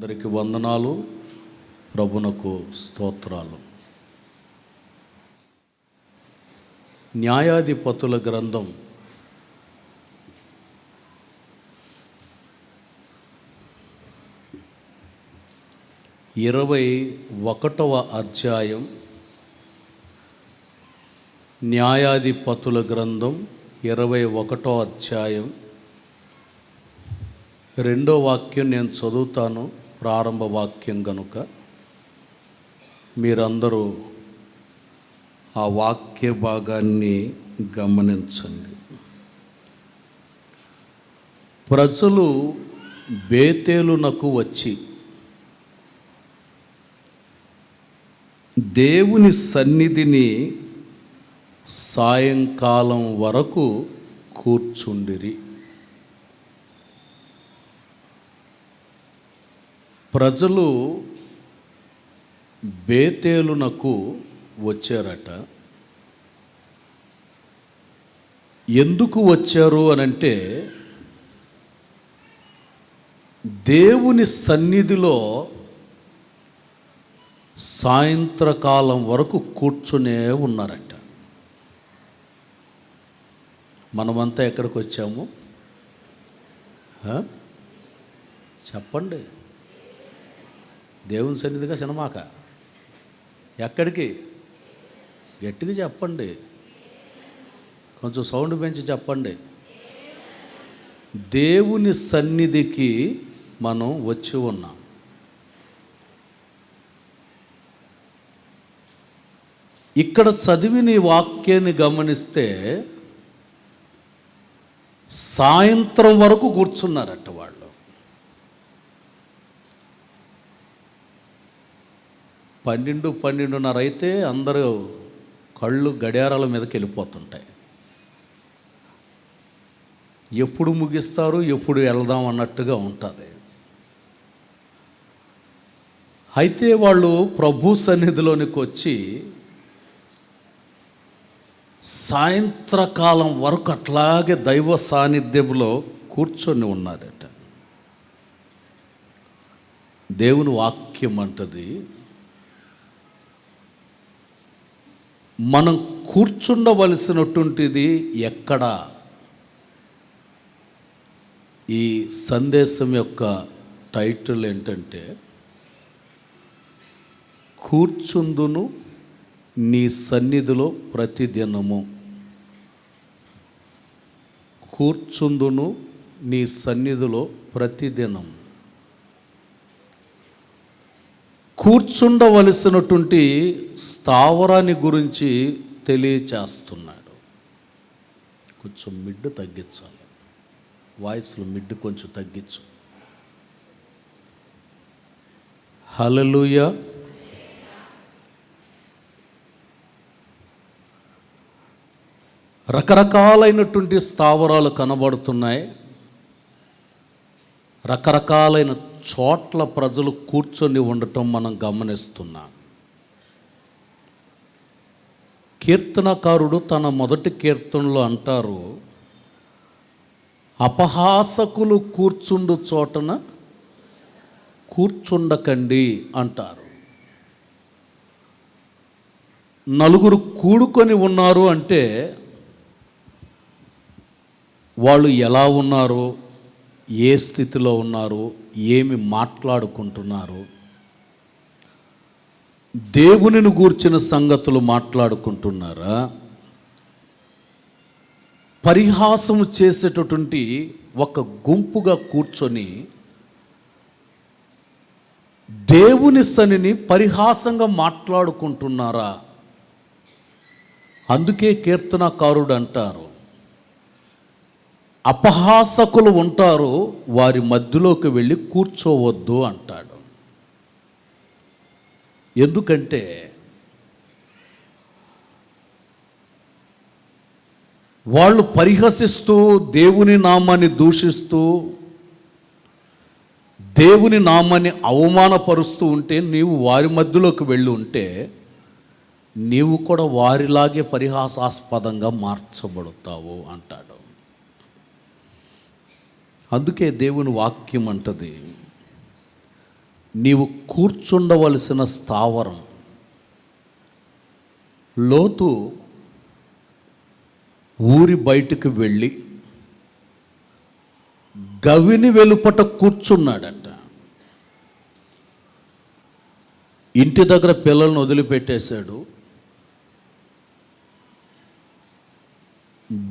అందరికి వందనాలు, ప్రభునకు స్తోత్రాలు. న్యాయాధిపతుల గ్రంథం 21వ అధ్యాయం. న్యాయాధిపతుల గ్రంథం 21వ అధ్యాయం 2వ వాక్యం నేను చదువుతాను, ప్రారంభ వాక్యం గనుక మీరందరూ ఆ వాక్య భాగాన్ని గమనించండి. ప్రజలు బేతేలునకు వచ్చి దేవుని సన్నిధిని సాయంకాలం వరకు కూర్చుండిరి. ప్రజలు బేతేలునకు వచ్చారట. ఎందుకు వచ్చారు అనంటే, దేవుని సన్నిధిలో సాయంత్రకాలం వరకు కూర్చునే ఉన్నారట. మనమంతా ఎక్కడికి వచ్చాము చెప్పండి? దేవుని సన్నిధిగా సినిమాక ఎక్కడికి? గట్టిగా చెప్పండి, కొంచెం సౌండ్ పెంచి చెప్పండి. దేవుని సన్నిధికి మనం వచ్చి ఉన్నాం. ఇక్కడ చదివిన ఈ వాక్యాన్ని గమనిస్తే సాయంత్రం వరకు కూర్చున్నారట వాళ్ళు. పన్నెండున్నర అయితే అందరూ కళ్ళు గడియారాల మీదకి వెళ్ళిపోతుంటాయి. ఎప్పుడు ముగిస్తారు, ఎప్పుడు వెళ్దాం అన్నట్టుగా ఉంటుంది. అయితే వాళ్ళు ప్రభు సన్నిధిలోనికి వచ్చి సాయంత్రకాలం వరకు అట్లాగే దైవ సాన్నిధ్యంలో కూర్చొని ఉన్నారట. దేవుని వాక్యం అంటది, మనం కూర్చుండవలసినటువంటిది ఎక్కడ? ఈ సందేశం యొక్క టైటిల్ ఏంటంటే, కూర్చుందును నీ సన్నిధిలో ప్రతిదినము. కూర్చుందును నీ సన్నిధిలో ప్రతిదినం. కూర్చుండవలసినటువంటి స్థావరాన్ని గురించి తెలియచేస్తున్నాడు. కొంచెం మిడ్డు తగ్గించాలి, వాయిస్లో మిడ్డు కొంచెం తగ్గించు. హల్లెలూయా. రకరకాలైనటువంటి స్థావరాలు కనబడుతున్నాయి. రకరకాలైన చోట్ల ప్రజలు కూర్చొని ఉండటం మనం గమనిస్తున్నాం. కీర్తనకారుడు తన మొదటి కీర్తనలో అంటారు, అపహాసకులు కూర్చుండు చోటన కూర్చుండకండి అంటారు. నలుగురు కూడుకొని ఉన్నారు అంటే వాళ్ళు ఎలా ఉన్నారు, ఏ స్థితిలో ఉన్నారు, ఏమి మాట్లాడుకుంటున్నారు, దేవునిని గూర్చిన సంగతులు మాట్లాడుకుంటున్నారా, పరిహాసము చేసేటటువంటి ఒక గుంపుగా కూర్చొని దేవుని సన్నిధిని పరిహాసంగా మాట్లాడుకుంటున్నారా? అందుకే కీర్తనకారుడు అంటారు, అపహాసకులు ఉంటారు, వారి మధ్యలోకి వెళ్ళి కూర్చోవద్దు అంటాడు. ఎందుకంటే వాళ్ళు పరిహసిస్తూ, దేవుని నామాన్ని దూషిస్తూ, దేవుని నామాన్ని అవమానపరుస్తూ ఉంటే, నీవు వారి మధ్యలోకి వెళ్ళి ఉంటే నీవు కూడా వారిలాగే పరిహాసాస్పదంగా మార్చబడతావు అంటాడు. అందుకే దేవుని వాక్యం అంటది, నీవు కూర్చుండవలసిన స్థావరం. లోతు ఊరి బయటికి వెళ్ళి గవిని వెలుపట కూర్చున్నాడట. ఇంటి దగ్గర పిల్లలను వదిలిపెట్టేశాడు,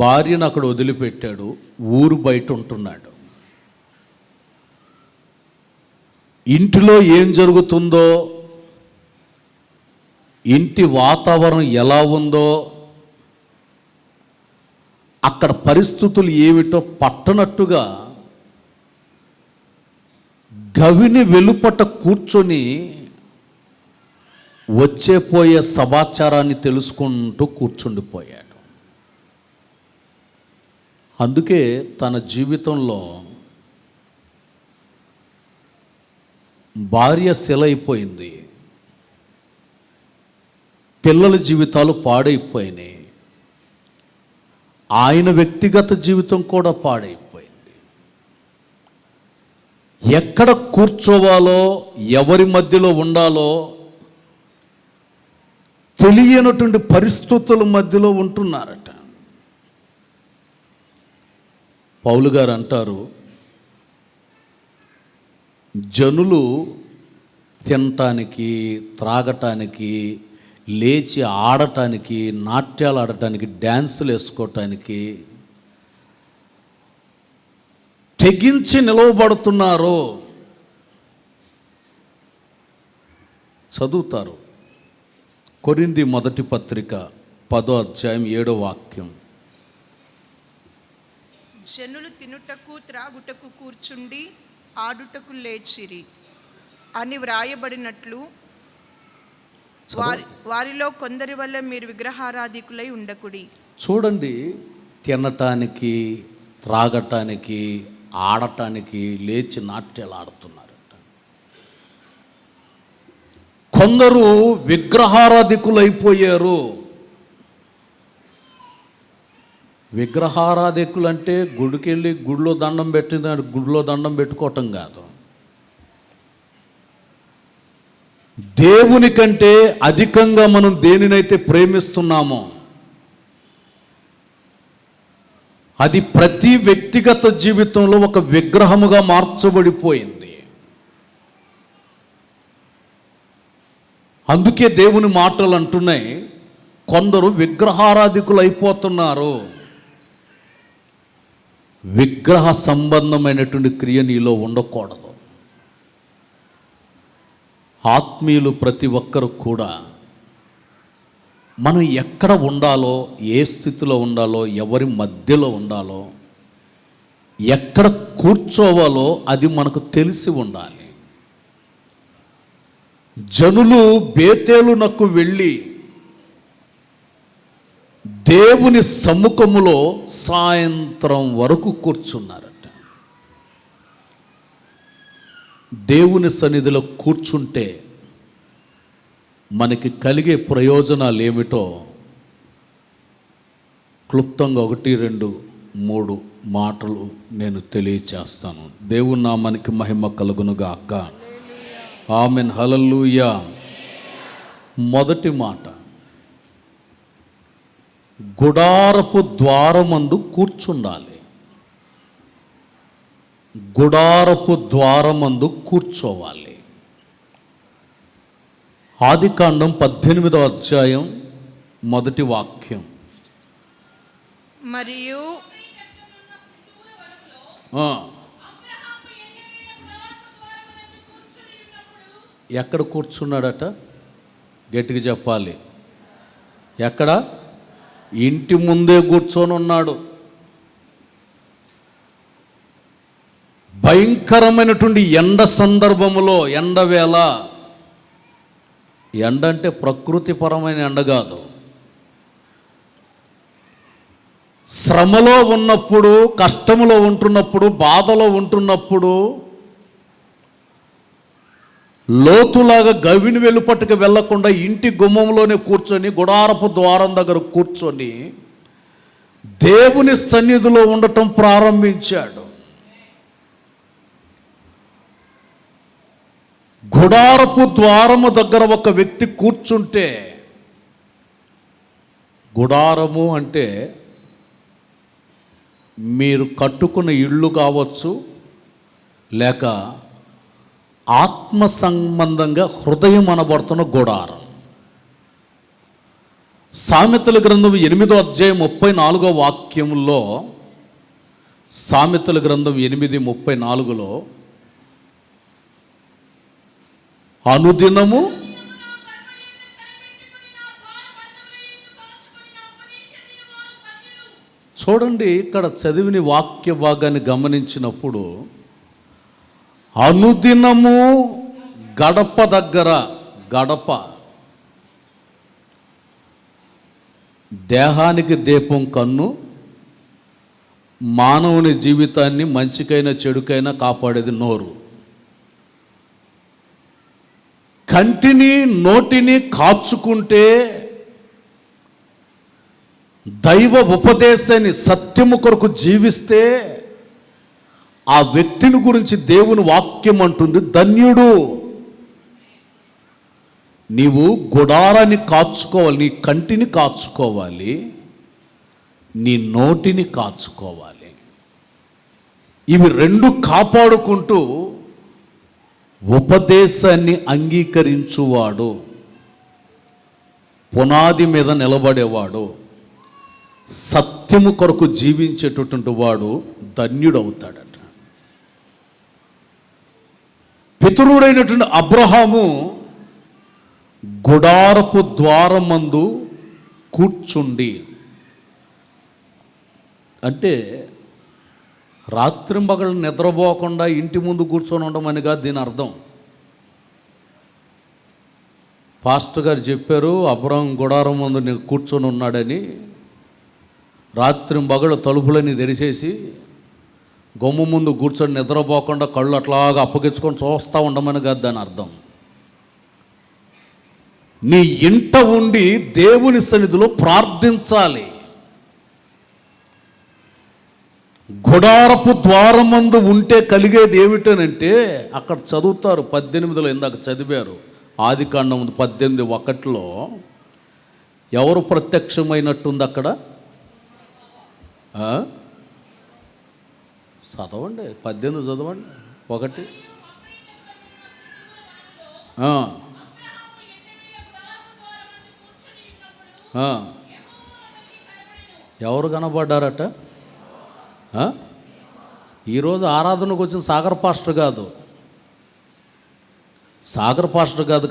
భార్యను అక్కడ వదిలిపెట్టాడు, ఊరు బయట ఉంటున్నాడు. ఇంటిలో ఏం జరుగుతుందో, ఇంటి వాతావరణం ఎలా ఉందో, అక్కడ పరిస్థితులు ఏమిటో పట్టనట్టుగా గవిని వెలుపట కూర్చొని వచ్చేపోయే సమాచారాన్ని తెలుసుకుంటూ కూర్చుండిపోయాడు. అందుకే తన జీవితంలో భార్య శిలైపోయింది, పిల్లల జీవితాలు పాడైపోయినాయి, ఆయన వ్యక్తిగత జీవితం కూడా పాడైపోయింది. ఎక్కడ కూర్చోవాలో, ఎవరి మధ్యలో ఉండాలో తెలియనటువంటి పరిస్థితుల మధ్యలో ఉంటున్నారట. పౌలు గారు అంటారు, జనులు తినటానికి, త్రాగటానికి, లేచి ఆడటానికి, నాట్యాలు ఆడటానికి, డ్యాన్సులు వేసుకోవటానికి తెగించి నిలవబడుతున్నారు. చదువుతారు కొరింథీ మొదటి పత్రిక 10వ అధ్యాయం 7వ వాక్యం. జనులు తినుటకు త్రాగుటకు కూర్చుండి ఆడుటకు లేచిరి అని వ్రాయబడినట్లు వారిలో కొందరి వల్ల మీరు విగ్రహారాధికులై ఉండకుడి. చూడండి, తినటానికి, త్రాగటానికి, ఆడటానికి లేచి నాట్యాలు ఆడుతున్నారట. కొందరు విగ్రహారాధికులైపోయారు. విగ్రహారాధికులు అంటే గుడికెళ్ళి గుడిలో దండం పెట్టిన గుడిలో దండం పెట్టుకోవటం కాదు, దేవుని కంటే అధికంగా మనం దేనినైతే ప్రేమిస్తున్నామో అది ప్రతి వ్యక్తిగత జీవితంలో ఒక విగ్రహముగా మార్చబడిపోయింది. అందుకే దేవుని మాటలు అంటున్నాయి, కొందరు విగ్రహారాధికులు అయిపోతున్నారు. విగ్రహ సంబంధమైనటువంటి క్రియ నీలో ఉండకూడదు. ఆత్మీయులు ప్రతి ఒక్కరు కూడా మనం ఎక్కడ ఉండాలో, ఏ స్థితిలో ఉండాలో, ఎవరి మధ్యలో ఉండాలో, ఎక్కడ కూర్చోవాలో అది మనకు తెలిసి ఉండాలి. జనులు బేతేలునకు వెళ్ళి దేవుని సముఖములో సాయంత్రం వరకు కూర్చున్నారట. దేవుని సన్నిధిలో కూర్చుంటే మనకి కలిగే ప్రయోజనాలు ఏమిటో క్లుప్తంగా 1, 2, 3 మాటలు నేను తెలియచేస్తాను. దేవుని నామానికి మహిమ కలుగునుగాక. ఆమెన్. హల్లెలూయా. మొదటి మాట, గుడారపు ద్వారమందు కూర్చుండాలి. గుడారపు ద్వారమందు కూర్చోవాలి. ఆదికాండం 18వ అధ్యాయం 1వ వాక్యం. మరియు ఎక్కడ కూర్చున్నాడట? గట్టిగా చెప్పాలి. ఎక్కడ? ఇంటి ముందే కూర్చొని ఉన్నాడు. భయంకరమైనటువంటి ఎండ సందర్భములో, ఎండవేళ, ఎండ అంటే ప్రకృతిపరమైన ఎండ కాదు, శ్రమలో ఉన్నప్పుడు, కష్టములో ఉంటున్నప్పుడు, బాధలో ఉంటున్నప్పుడు లోతులాగా గవిని వెలుపట్టుకు వెళ్లకుండా ఇంటి గుమ్మంలోనే కూర్చొని, గుడారపు ద్వారం దగ్గర కూర్చొని దేవుని సన్నిధిలో ఉండటం ప్రారంభించాడు. గుడారపు ద్వారము దగ్గర ఒక వ్యక్తి కూర్చుంటే, గుడారము అంటే మీరు కట్టుకున్న ఇళ్ళు కావచ్చు, లేక ఆత్మ సంబంధంగా హృదయం అనబడుతున్న గుడారం. సామెతల గ్రంథం 8వ అధ్యాయం 34వ వాక్యంలో, సామెతల గ్రంథం 8:34లో, అనుదినము చూడండి, ఇక్కడ చదివిన వాక్య భాగాన్ని గమనించినప్పుడు, అనుదినము గడప దగ్గర, గడప దేహానికి దీపం కన్ను, మానవుని జీవితాన్ని మంచికైనా చెడుకైనా కాపాడేది నోరు. కంటిని నోటిని కాచుకుంటే దైవ ఉపదేశాన్ని సత్యము కొరకు జీవిస్తే ఆ వ్యక్తిని గురించి దేవుని వాక్యం అంటుంది, ధన్యుడు. నీవు గుడారాన్ని కాచుకోవాలి, నీ కంటిని కాచుకోవాలి, నీ నోటిని కాచుకోవాలి. ఇవి రెండు కాపాడుకుంటూ ఉపదేశాన్ని అంగీకరించువాడు, పునాది మీద నిలబడేవాడు, సత్యము కొరకు జీవించేటటువంటి వాడు ధన్యుడవుతాడట. పితరుడైనటువంటి అబ్రహాము గుడారపు ద్వారమందు కూర్చుండి, అంటే రాత్రింబగళ్ళు నిద్రపోకుండా ఇంటి ముందు కూర్చొని ఉండమని కాదు దీని అర్థం. పాస్టర్ గారు చెప్పారు, అబ్రహాం గుడారం ముందు నేను కూర్చొని ఉన్నాడని. రాత్రింబగళ్ళు తలుపులని తెరిచేసి గుమ్మ ముందు కూర్చొని నిద్రపోకుండా కళ్ళు అట్లాగా అప్పగించుకొని చూస్తూ ఉండమని కాదు దాని అర్థం. నీ ఇంట ఉండి దేవుని సన్నిధిలో ప్రార్థించాలి. గుడారపు ద్వారమందు ఉంటే కలిగేది ఏమిటనంటే, అక్కడ చదువుతారు 18లో, ఇందాక చదివారు, ఆదికాండం 18:1లో ఎవరు ప్రత్యక్షమైనట్టుంది అక్కడ? చదవండి, 18 చదవండి. 1 ఎవరు కనబడ్డారట? ఈరోజు ఆరాధనకు వచ్చిన సాగర్ పాస్టర్ కాదు,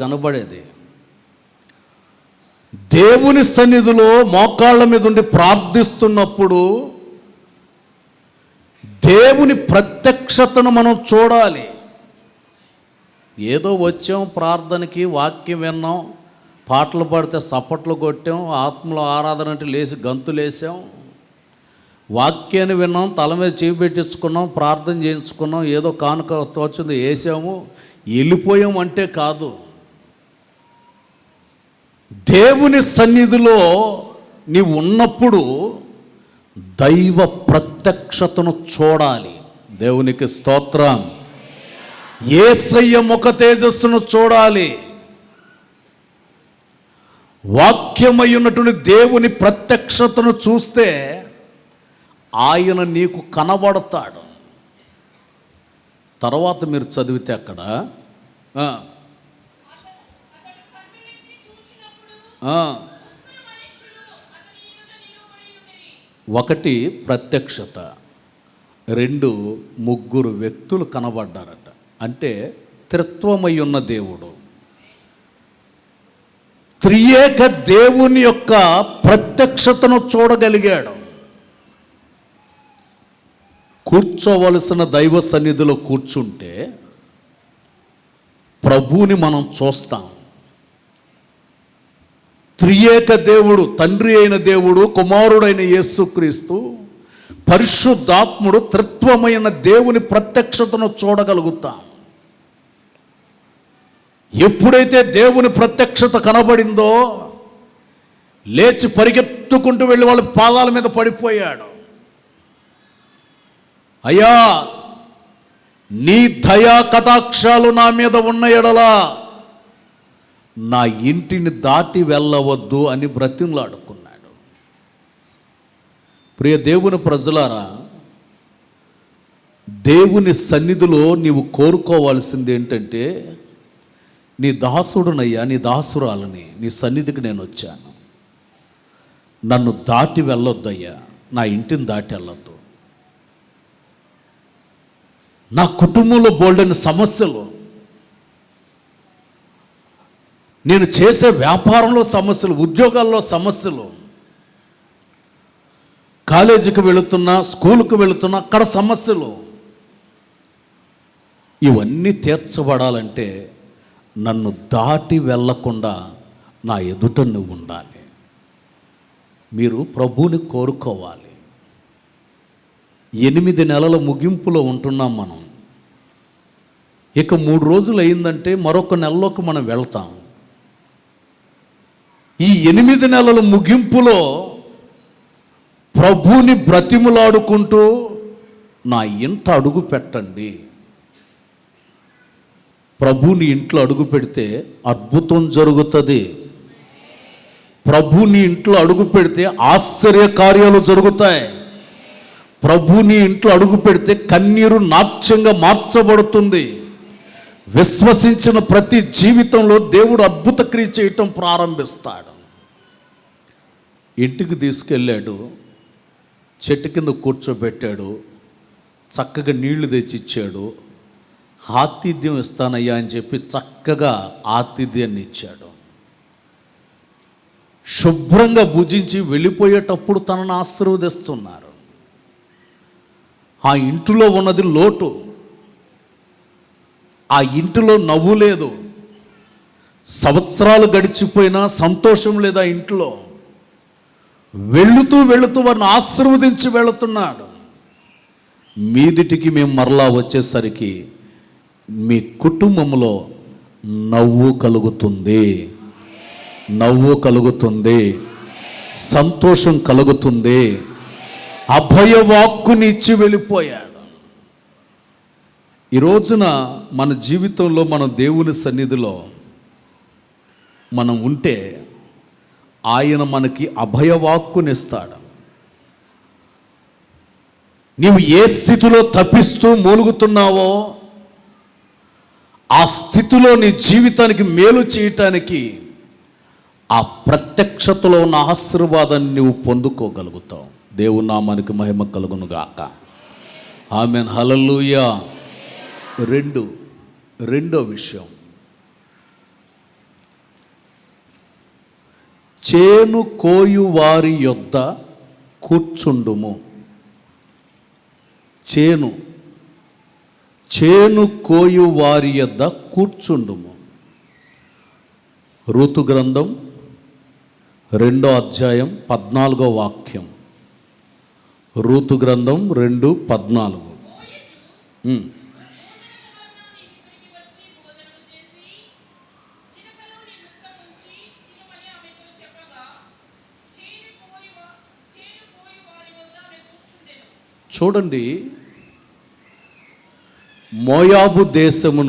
కనబడేది. దేవుని సన్నిధిలో మోకాళ్ళ మీద ఉండి ప్రార్థిస్తున్నప్పుడు దేవుని ప్రత్యక్షతను మనం చూడాలి. ఏదో వచ్చాం ప్రార్థనకి, వాక్యం విన్నాం, పాటలు పాడితే చప్పట్లు కొట్టాం, ఆత్మలో ఆరాధన అంటే లేచి గంతులేసాం, వాక్యాన్ని విన్నాం, తల మీద చేయి పెట్టించుకున్నాం, ప్రార్థన చేయించుకున్నాం, ఏదో కానుక తోచింది వేసాము, వెళ్ళిపోయాం అంటే కాదు. దేవుని సన్నిధిలో నీవు ఉన్నప్పుడు దైవ ప్రత్యక్షతను చూడాలి. దేవునికి స్తోత్రం. యేసయ్య ముఖ తేజస్సును చూడాలి. వాక్యమై ఉన్నటువంటి దేవుని ప్రత్యక్షతను చూస్తే ఆయన నీకు కనబడతాడు. తర్వాత మీరు చదివితే అక్కడ ఒకటి ప్రత్యక్షత, 2 ముగ్గురు వ్యక్తులు కనబడ్డారట. అంటే త్రిత్వమై ఉన్న దేవుడు, త్రియేక దేవుని యొక్క ప్రత్యక్షతను చూడగలిగాడు. కూర్చోవలసిన దైవ సన్నిధిలో కూర్చుంటే ప్రభువుని మనం చూస్తాం. త్రియేక దేవుడు, తండ్రి అయిన దేవుడు, కుమారుడైన యేసుక్రీస్తు, పరిశుద్ధాత్ముడు, త్రిత్వమైన దేవుని ప్రత్యక్షతను చూడగలుగుతాం. ఎప్పుడైతే దేవుని ప్రత్యక్షత కనబడిందో లేచి పరిగెత్తుకుంటూ వెళ్ళి వాళ్ళ పాదాల మీద పడిపోయాడు. అయ్యా, నీ దయా కటాక్షాలు నా మీద ఉన్న ఎడలా నా ఇంటిని దాటి వెళ్ళవద్దు అని బ్రతిమలాడుకున్నాడు. ప్రియ దేవుని ప్రజలారా, దేవుని సన్నిధిలో నీవు కోరుకోవాల్సింది ఏంటంటే, నీ దాసుడునయ్యా, నీ దాసురాలని నీ సన్నిధికి నేను వచ్చాను, నన్ను దాటి వెళ్ళొద్దయ్యా, నా ఇంటిని దాటి వెళ్ళొద్దు. నా కుటుంబంలో బోల్డని సమస్యలు, నేను చేసే వ్యాపారంలో సమస్యలు, ఉద్యోగాల్లో సమస్యలు, కాలేజీకి వెళుతున్నా, స్కూల్కి వెళుతున్నా అక్కడ సమస్యలు, ఇవన్నీ తీర్చబడాలంటే నన్ను దాటి వెళ్ళకుండా నా ఎదుట నువ్వు ఉండాలి. మీరు ప్రభువుని కోరుకోవాలి. 8 నెలల ముగింపులో ఉంటున్నాం మనం. ఇక 3 రోజులు అయిందంటే మరొక నెలలోకి మనం వెళ్తాం. ఈ 8 నెలల ముగింపులో ప్రభువుని బ్రతిములాడుకుంటూ నా ఇంట అడుగు పెట్టండి. ప్రభువుని ఇంట్లో అడుగు పెడితే అద్భుతం జరుగుతుంది. ప్రభువుని ఇంట్లో అడుగు పెడితే ఆశ్చర్య కార్యాలు జరుగుతాయి. ప్రభువుని ఇంట్లో అడుగు పెడితే కన్నీరు నాట్యంగా మార్చబడుతుంది. విశ్వసించిన ప్రతి జీవితంలో దేవుడు అద్భుత క్రియ చేయటం ప్రారంభిస్తాడు. ఇంటికి తీసుకెళ్ళాడు, చెట్టు కింద కూర్చోబెట్టాడు, చక్కగా నీళ్లు తెచ్చిచ్చాడు. ఆతిథ్యం ఇస్తానయ్యా అని చెప్పి చక్కగా ఆతిథ్యాన్ని ఇచ్చాడు. శుభ్రంగా భుజించి వెళ్ళిపోయేటప్పుడు తనను ఆశీర్వదిస్తున్నారు. ఆ ఇంటిలో ఉన్నది లోటు, ఆ ఇంటిలో నవ్వు లేదు. సంవత్సరాలు గడిచిపోయినా సంతోషం లేదు ఆ ఇంట్లో. వెళుతూ వెళుతూ వారిని ఆశీర్వదించి వెళుతున్నాడు. మీదిటికి మేము మరలా వచ్చేసరికి మీ కుటుంబంలో నవ్వు కలుగుతుంది, నవ్వు కలుగుతుంది, సంతోషం కలుగుతుంది. అభయవాక్కుని ఇచ్చి వెళ్ళిపోయాడు. ఈ రోజున మన జీవితంలో మనం దేవుని సన్నిధిలో మనం ఉంటే ఆయన మనకి అభయవాక్కునిస్తాడు. నీవు ఏ స్థితిలో తప్పిస్తూ మూలుగుతున్నావో ఆ స్థితిలో నీ జీవితానికి మేలు చేయటానికి ఆ ప్రత్యక్షతలో ఉన్న ఆశీర్వాదాన్ని నువ్వు పొందుకోగలుగుతావు. దేవుని నామానికి మహిమ కలుగును గాక. ఆమేన్, హల్లెలూయా. రెండో విషయం, చేను కోయు వారి యొద్ద కూర్చుండుము. చేను కోయు వారి యొద్ద కూర్చుండుము. రూతు గ్రంథం 2వ అధ్యాయం 14వ వాక్యం. రూతు గ్రంథం 2:14. చూడండి, మోయాబు దేశము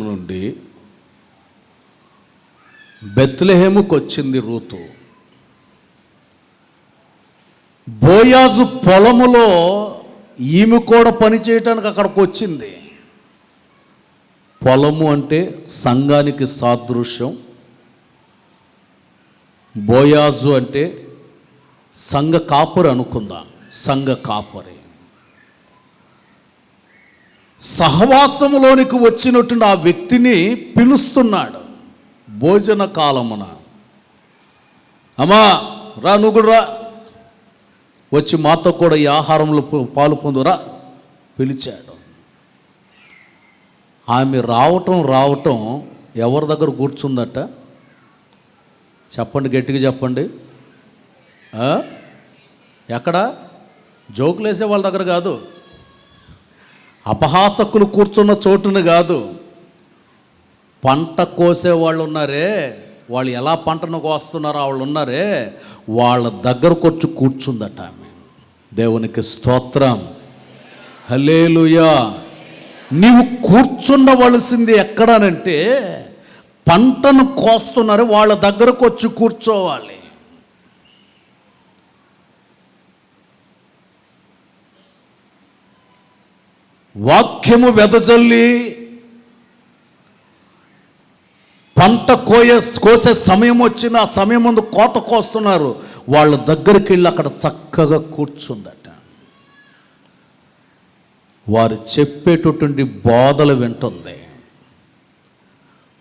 నుండి బెత్లెహేముకు వచ్చింది రూతు. బోయాజు పొలములో ఈమె కూడా పనిచేయటానికి అక్కడికి వచ్చింది. పొలము అంటే సంఘానికి సాదృశ్యం. బోయాజు అంటే సంఘ కాపరి అనుకుందాం, సంఘ కాపరి. సహవాసములోనికి వచ్చినటువంటి ఆ వ్యక్తిని పిలుస్తున్నాడు భోజన కాలమున. అమ్మా రా, నువ్వు కూడా రా, వచ్చి మాతో కూడా ఈ ఆహారంలో పాలు పొందురా పిలిచాడు. ఆమె రావటం ఎవరి దగ్గర కూర్చుందట చెప్పండి, గట్టిగా చెప్పండి. ఎక్కడ? జోకులు వేసే వాళ్ళ దగ్గర కాదు, అపహాసకులు కూర్చున్న చోటును కాదు. పంట కోసే వాళ్ళు ఉన్నారే, వాళ్ళు ఎలా పంటను కోస్తున్నారో వాళ్ళు ఉన్నారే, వాళ్ళ దగ్గరకు వచ్చి కూర్చుందట ఆమె. దేవునికి స్తోత్రం. హల్లెలూయా. నీవు కూర్చుండవలసింది ఎక్కడనంటే, పంటను కోస్తున్నారు వాళ్ళ దగ్గరకు వచ్చి కూర్చోవాలి. వాక్యము వెదజల్లి పంట కోసే సమయం వచ్చిన ఆ సమయం ముందు కోత కోస్తున్నారు, వాళ్ళ దగ్గరికి వెళ్ళి అక్కడ చక్కగా కూర్చుందట. వారు చెప్పేటటువంటి బోధలు వింటుంది,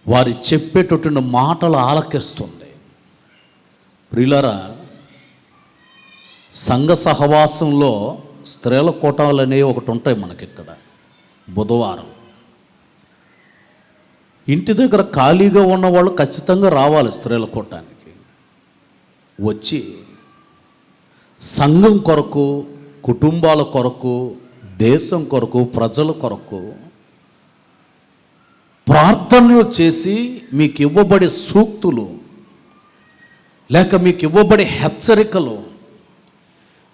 వారు చెప్పేటటువంటి మాటలు ఆలకిస్తుంది. ప్రియులారా, సంఘ సహవాసంలో స్త్రీల కూటాలు అనేవి ఒకటి ఉంటాయి మనకి. ఇక్కడ బుధవారం ఇంటి దగ్గర ఖాళీగా ఉన్నవాళ్ళు ఖచ్చితంగా రావాలి స్త్రీల కూటానికి. వచ్చి సంఘం కొరకు, కుటుంబాల కొరకు, దేశం కొరకు, ప్రజల కొరకు ప్రార్థనలు చేసి మీకు ఇవ్వబడే సూక్తులు లేక మీకు ఇవ్వబడే హెచ్చరికలు,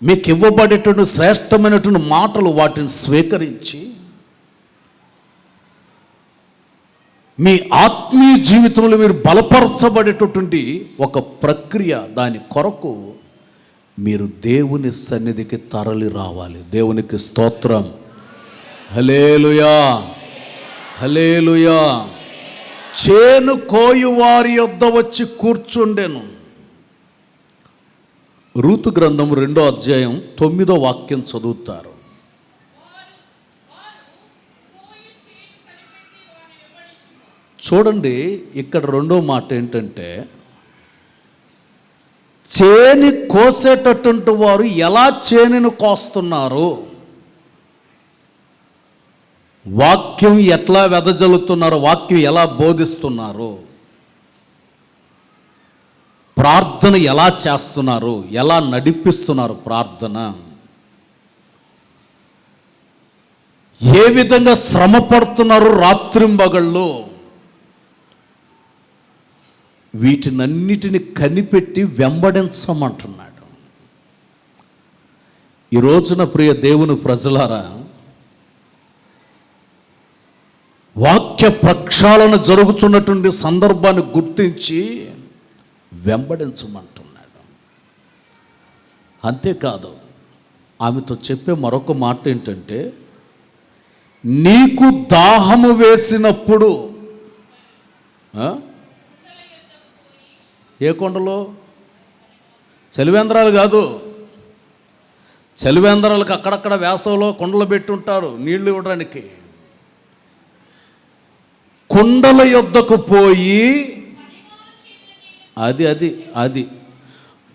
మీకు ఇవ్వబడేటువంటి శ్రేష్టమైనటువంటి మాటలు, వాటిని స్వీకరించి మీ ఆత్మీయ జీవితంలో మీరు బలపరచబడేటటువంటి ఒక ప్రక్రియ. దాని కొరకు మీరు దేవుని సన్నిధికి తరలి రావాలి. దేవునికి స్తోత్రం. హల్లెలూయా, హల్లెలూయా. చేను కోయువారి యొద్ద వచ్చి కూర్చుండెను. రూతు గ్రంథం 2వ అధ్యాయం 9వ వాక్యం చదువుతారు. చూడండి, ఇక్కడ రెండో మాట ఏంటంటే, చేని కోసేటటువంటి వారు ఎలా చేనును కోస్తున్నారు, వాక్యం ఎట్లా వెదజల్లుతున్నారు, వాక్యం ఎలా బోధిస్తున్నారు, ప్రార్థన ఎలా చేస్తున్నారు, ఎలా నడిపిస్తున్నారు ప్రార్థన, ఏ విధంగా శ్రమ పడుతున్నారు రాత్రింబగళ్ళు, వీటినన్నిటిని కనిపెట్టి వెంబడించమంటున్నాడు. ఈ రోజున ప్రియ దేవుని ప్రజలారా, వాక్య ప్రక్షాళన జరుగుతున్నటువంటి సందర్భాన్ని గుర్తించి వెంబడించమంటున్నాడు. అంతేకాదు, ఆమెతో చెప్పే మరొక మాట ఏంటంటే, నీకు దాహము వేసినప్పుడు ఏ కొండలో, చలివేంద్రాలు కాదు, చలివేంద్రాలకు అక్కడక్కడ వేసవిలో కొండలు పెట్టుంటారు నీళ్లు ఇవ్వడానికి. కుండల యొద్దకు పోయి అది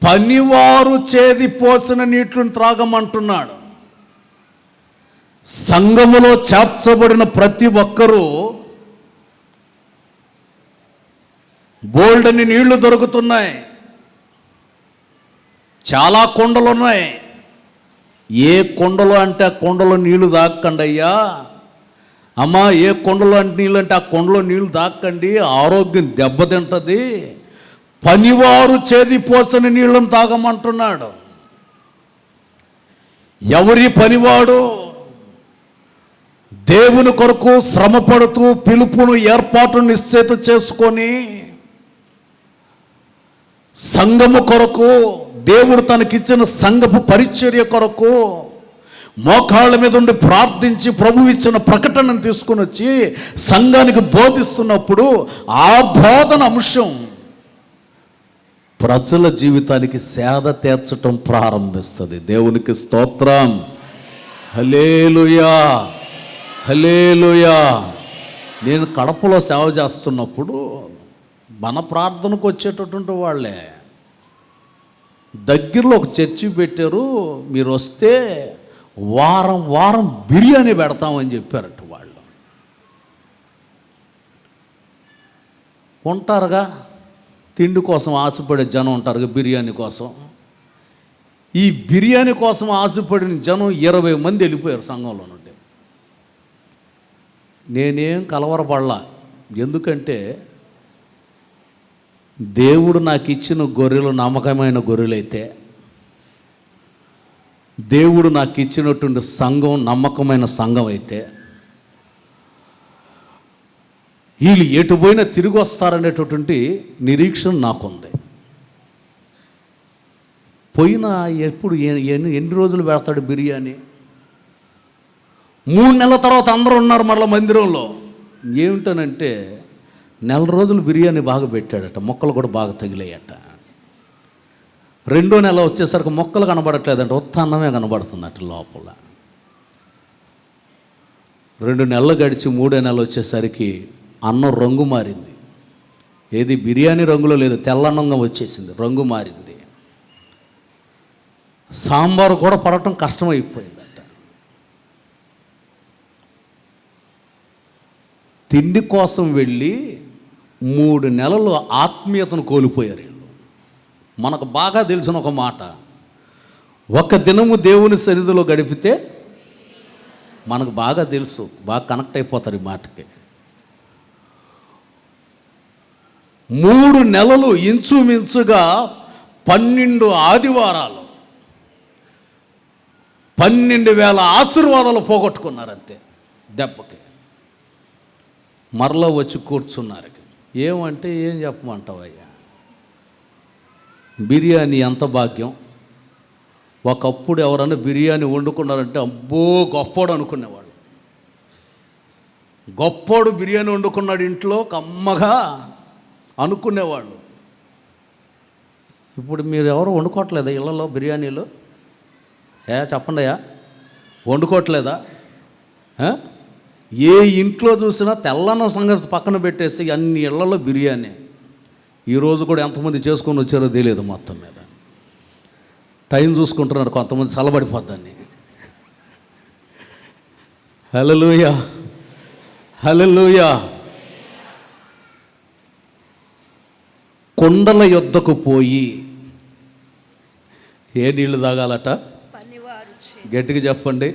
పనివారు చేది పోసిన నీటిని త్రాగమంటున్నాడు. సంఘములో చేర్చబడిన ప్రతి ఒక్కరూ బోల్డని నీళ్లు దొరుకుతున్నాయి, చాలా కొండలు ఉన్నాయి. ఏ కొండలు అంటే ఆ కొండలో నీళ్లు తాకండి అయ్యా, అమ్మా ఏ కొండలో అంటే నీళ్ళు అంటే ఆ కొండలో నీళ్లు తాకండి, ఆరోగ్యం దెబ్బతింటుంది. పనివారు చేది పోసిన నీళ్ళను తాగమంటున్నాడు. ఎవరి పనివాడు? దేవుని కొరకు శ్రమ పడుతూ పిలుపును ఏర్పాటు నిశ్చయిత చేసుకొని సంఘము కొరకు, దేవుడు తనకిచ్చిన సంఘపు పరిచర్య కొరకు మోకాళ్ళ మీద ఉండి ప్రార్థించి ప్రభు ఇచ్చిన ప్రకటనను తీసుకుని వచ్చి సంఘానికి బోధిస్తున్నప్పుడు ఆ బోధన అంశం ప్రజల జీవితానికి సేద తీర్చటం ప్రారంభిస్తుంది. దేవునికి స్తోత్రం. హల్లెలూయా, హల్లెలూయా. నేను కడపలో సేవ చేస్తున్నప్పుడు మన ప్రార్థనకు వచ్చేటటువంటి వాళ్ళే దగ్గరలో ఒక చర్చి పెట్టారు. మీరు వస్తే వారం వారం బిర్యానీ పెడతామని చెప్పారట. వాళ్ళు ఉంటారుగా, తిండి కోసం ఆశపడే జనం ఉంటారుగా, బిర్యానీ కోసం. ఈ బిర్యానీ కోసం ఆశపడిన జనం 20 మంది వెళ్ళిపోయారు సంఘంలో నుండి. నేనేం కలవరపడలా, ఎందుకంటే దేవుడు నాకు ఇచ్చిన గొర్రెలు నమ్మకమైన గొర్రెలైతే దేవుడు నాకు ఇచ్చినటువంటి సంఘం నమ్మకమైన సంఘం అయితే వీళ్ళు ఎటు పోయినా తిరిగి వస్తారనేటటువంటి నిరీక్షణ నాకుంది. పోయినా ఎప్పుడు ఎన్ని రోజులు పెడతాడు బిర్యానీ? 3 నెలల తర్వాత అందరూ ఉన్నారు మళ్ళీ మందిరంలో. ఏమిటనంటే నెల రోజులు బిర్యానీ బాగా పెట్టాడట, మొక్కలు కూడా బాగా తగిలాయట. 2వ నెల వచ్చేసరికి మొక్కలు కనబడట్లేదంట, ఉత్త అన్నమే కనబడుతుందట లోపల. 2 నెలలు గడిచి 3వ నెల వచ్చేసరికి అన్నం రంగు మారింది. ఏది బిర్యానీ రంగులో లేదు, తెల్లన్నంగా వచ్చేసింది, రంగు మారింది. సాంబారు కూడా పడటం కష్టమైపోయిందట. తిండి కోసం వెళ్ళి 3 నెలలు ఆత్మీయతను కోల్పోయారు వీళ్ళు. మనకు బాగా తెలిసిన ఒక మాట, ఒక దినము దేవుని సన్నిధిలో గడిపితే మనకు బాగా తెలుసు, బాగా కనెక్ట్ అయిపోతారు ఈ మాటకి. 3 నెలలు ఇంచుమించుగా 12 ఆదివారాలు 12,000 ఆశీర్వాదాలు పోగొట్టుకున్నారంతే దెబ్బకి. మరలా వచ్చి కూర్చున్నారు. ఏమంటే ఏం చెప్పమంటావయ్యా, బిర్యానీ ఎంత భాగ్యం. ఒకప్పుడు ఎవరైనా బిర్యానీ వండుకున్నారంటే అబ్బో గొప్పోడు అనుకునేవాళ్ళు. గొప్పోడు బిర్యానీ వండుకున్నాడు ఇంట్లో కమ్మగా అనుకునేవాళ్ళు. ఇప్పుడు మీరు ఎవరు వండుకోవట్లేదా ఇళ్ళలో బిర్యానీలు? చెప్పండి అయ్యా, వండుకోవట్లేదా? ఏ ఇంట్లో చూసినా తెల్లన్నం సంగతి పక్కన పెట్టేసి అన్ని ఇళ్లలో బిర్యానీ. ఈరోజు కూడా ఎంతమంది చేసుకొని వచ్చారో తెలియదు. మొత్తం మీద టైం చూసుకుంటున్నారు, కొంతమంది చల్లబడిపోద్దని. హల్లెలూయా, హల్లెలూయా. కొండల యొద్దకు పోయి ఏ నీళ్లు తాగాలట? గట్టిగా చెప్పండి.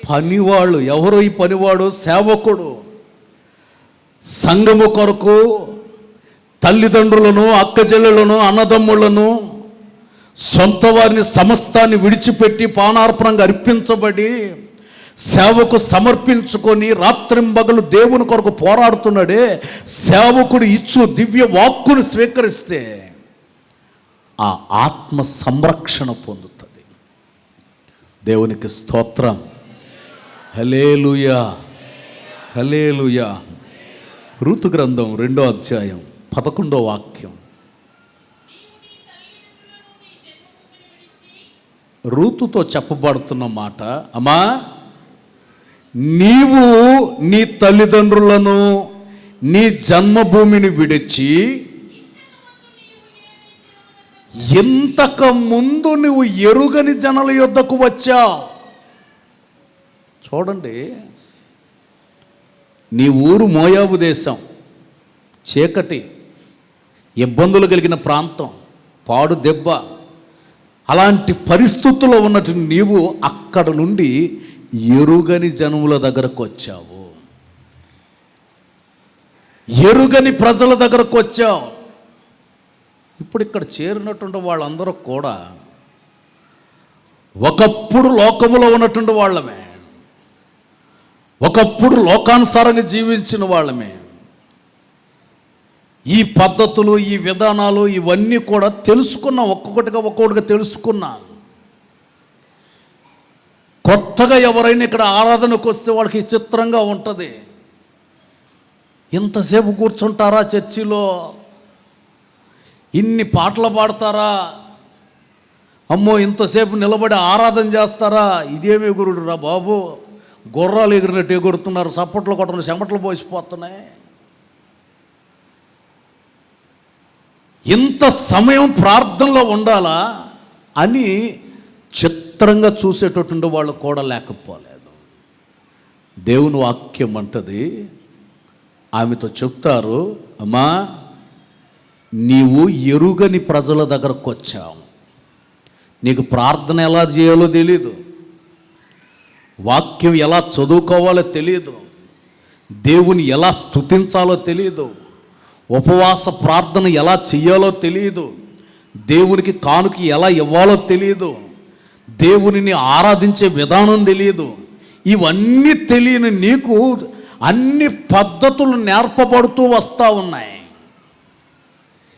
పనివాళ్ళు. ఎవరు ఈ పనివాడు? సేవకుడు. సంఘము కొరకు తల్లిదండ్రులను, అక్కచెల్లెలను, అన్నదమ్ములను, సొంత వారిని సమస్తాన్ని విడిచిపెట్టి పానార్పణంగా అర్పించబడి సేవకు సమర్పించుకొని రాత్రింబగలు దేవుని కొరకు పోరాడుతున్నాడే, సేవకుడు ఇచ్చు దివ్య వాక్కును స్వీకరిస్తే ఆ ఆత్మ సంరక్షణ పొందుతుంది. దేవునికి స్తోత్రం. హల్లెలూయా, హల్లెలూయా. రూతు గ్రంథం 2వ అధ్యాయం 11వ వాక్యం. రూతుతో చెప్పబడుతున్న మాట, అమ్మా నీవు నీ తల్లిదండ్రులను, నీ జన్మభూమిని విడిచి ఇంతకు ముందు నువ్వు ఎరుగని జనుల యొద్దకు వచ్చావు. చూడండి, నీ ఊరు మోయాబు దేశం, చీకటి, ఇబ్బందులు కలిగిన ప్రాంతం, పాడు దెబ్బ, అలాంటి పరిస్థితుల్లో ఉన్నట్టు నీవు అక్కడ నుండి ఎరుగని జనముల దగ్గరకు వచ్చావు, ఎరుగని ప్రజల దగ్గరకు వచ్చావు. ఇప్పుడు ఇక్కడ చేరినటువంటి వాళ్ళందరూ కూడా ఒకప్పుడు లోకములో ఉన్నటువంటి వాళ్ళమే, ఒకప్పుడు లోకానుసారంగా జీవించిన వాళ్ళమే. ఈ పద్ధతులు, ఈ విధానాలు ఇవన్నీ కూడా తెలుసుకున్నాం, ఒక్కొక్కటిగా తెలుసుకున్నాం. కొత్తగా ఎవరైనా ఇక్కడ ఆరాధనకు వస్తే వాళ్ళకి చిత్రంగా ఉంటుంది. ఇంతసేపు కూర్చుంటారా చర్చిలో? ఇన్ని పాటలు పాడతారా? అమ్మో ఇంతసేపు నిలబడి ఆరాధన చేస్తారా? ఇదేమి ఎగురుడు రా బాబు, గుర్రాలు ఎగిరినట్టు ఎగురుతున్నారు, చప్పట్లు కొట్టడం చెమటలు పోసిపోతున్నాయి. ఇంత సమయం ప్రార్థనలో ఉండాలా అని చిత్రంగా చూసేటటువంటి వాళ్ళు కూడా లేకపోలేదు. దేవుని వాక్యం అంటది, ఆమెతో చెప్తారు, అమ్మా నీవు ఎరుగని ప్రజల దగ్గరకు వచ్చావు, నీకు ప్రార్థన ఎలా చేయాలో తెలీదు, వాక్యం ఎలా చదువుకోవాలో తెలియదు, దేవుని ఎలా స్తుతించాలో తెలియదు, ఉపవాస ప్రార్థన ఎలా చెయ్యాలో తెలియదు, దేవునికి కానుక ఎలా ఇవ్వాలో తెలియదు, దేవునిని ఆరాధించే విధానం తెలియదు. ఇవన్నీ తెలియని నీకు అన్ని పద్ధతులు నేర్పబడుతూ వస్తూ ఉన్నాయి.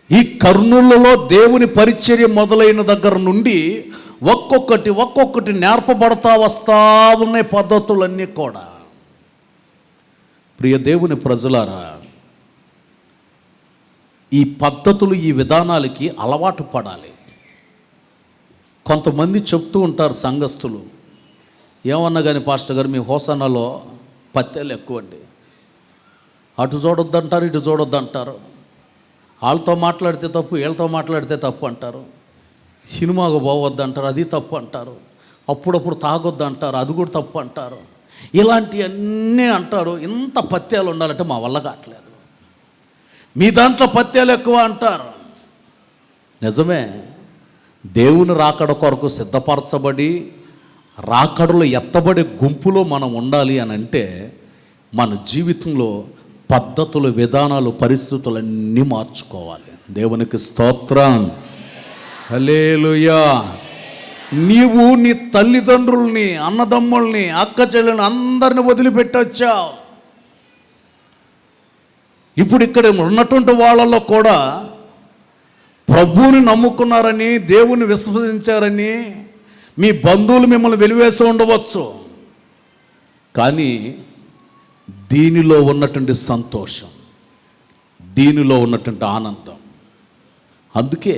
ఈ కర్నూలులో దేవుని పరిచర్య మొదలైన దగ్గర నుండి ఒక్కొక్కటి నేర్పబడతా వస్తూ ఉన్నాయి పద్ధతులన్నీ కూడా. ప్రియ దేవుని ప్రజలారా, ఈ పద్ధతులు ఈ విధానాలకి అలవాటు పడాలి. కొంతమంది చెప్తూ ఉంటారు సంఘస్థులు, ఏమన్నా కానీ పాస్టర్ గారు మీ హోసనాలో పత్తెలు ఎక్కువండి, అటు చూడొద్దంటారు ఇటు చూడొద్దంటారు, వాళ్ళతో మాట్లాడితే తప్పు వీళ్ళతో మాట్లాడితే తప్పు అంటారు, సినిమాకు పోవద్దంటారు అది తప్పు అంటారు, అప్పుడప్పుడు తాగొద్దు అంటారు అది కూడా తప్పు అంటారు, ఇలాంటివన్నీ అంటారు. ఇంత పత్యాలు ఉండాలంటే మా వల్ల కావట్లేదు, మీ దాంట్లో పత్యాలు ఎక్కువ అంటారు. నిజమే, దేవుని రాకడ కొరకు సిద్ధపరచబడి రాకడలో ఎత్తబడే గుంపులో మనం ఉండాలి అని అంటే మన జీవితంలో పద్ధతులు విధానాలు పరిస్థితులన్నీ మార్చుకోవాలి. దేవునికి స్తోత్రం, హల్లెలూయా. నీవు నీ తల్లిదండ్రుల్ని అన్నదమ్ముల్ని అక్క చెల్లెల్ని అందరిని వదిలిపెట్టొచ్చావు. ఇప్పుడు ఇక్కడ ఉన్నటువంటి వాళ్ళలో కూడా ప్రభువుని నమ్ముకున్నారని దేవుని విశ్వసించారని మీ బంధువులు మిమ్మల్ని వెలివేసి ఉండవచ్చు, కానీ దీనిలో ఉన్నటువంటి సంతోషం, దీనిలో ఉన్నటువంటి ఆనందం, అందుకే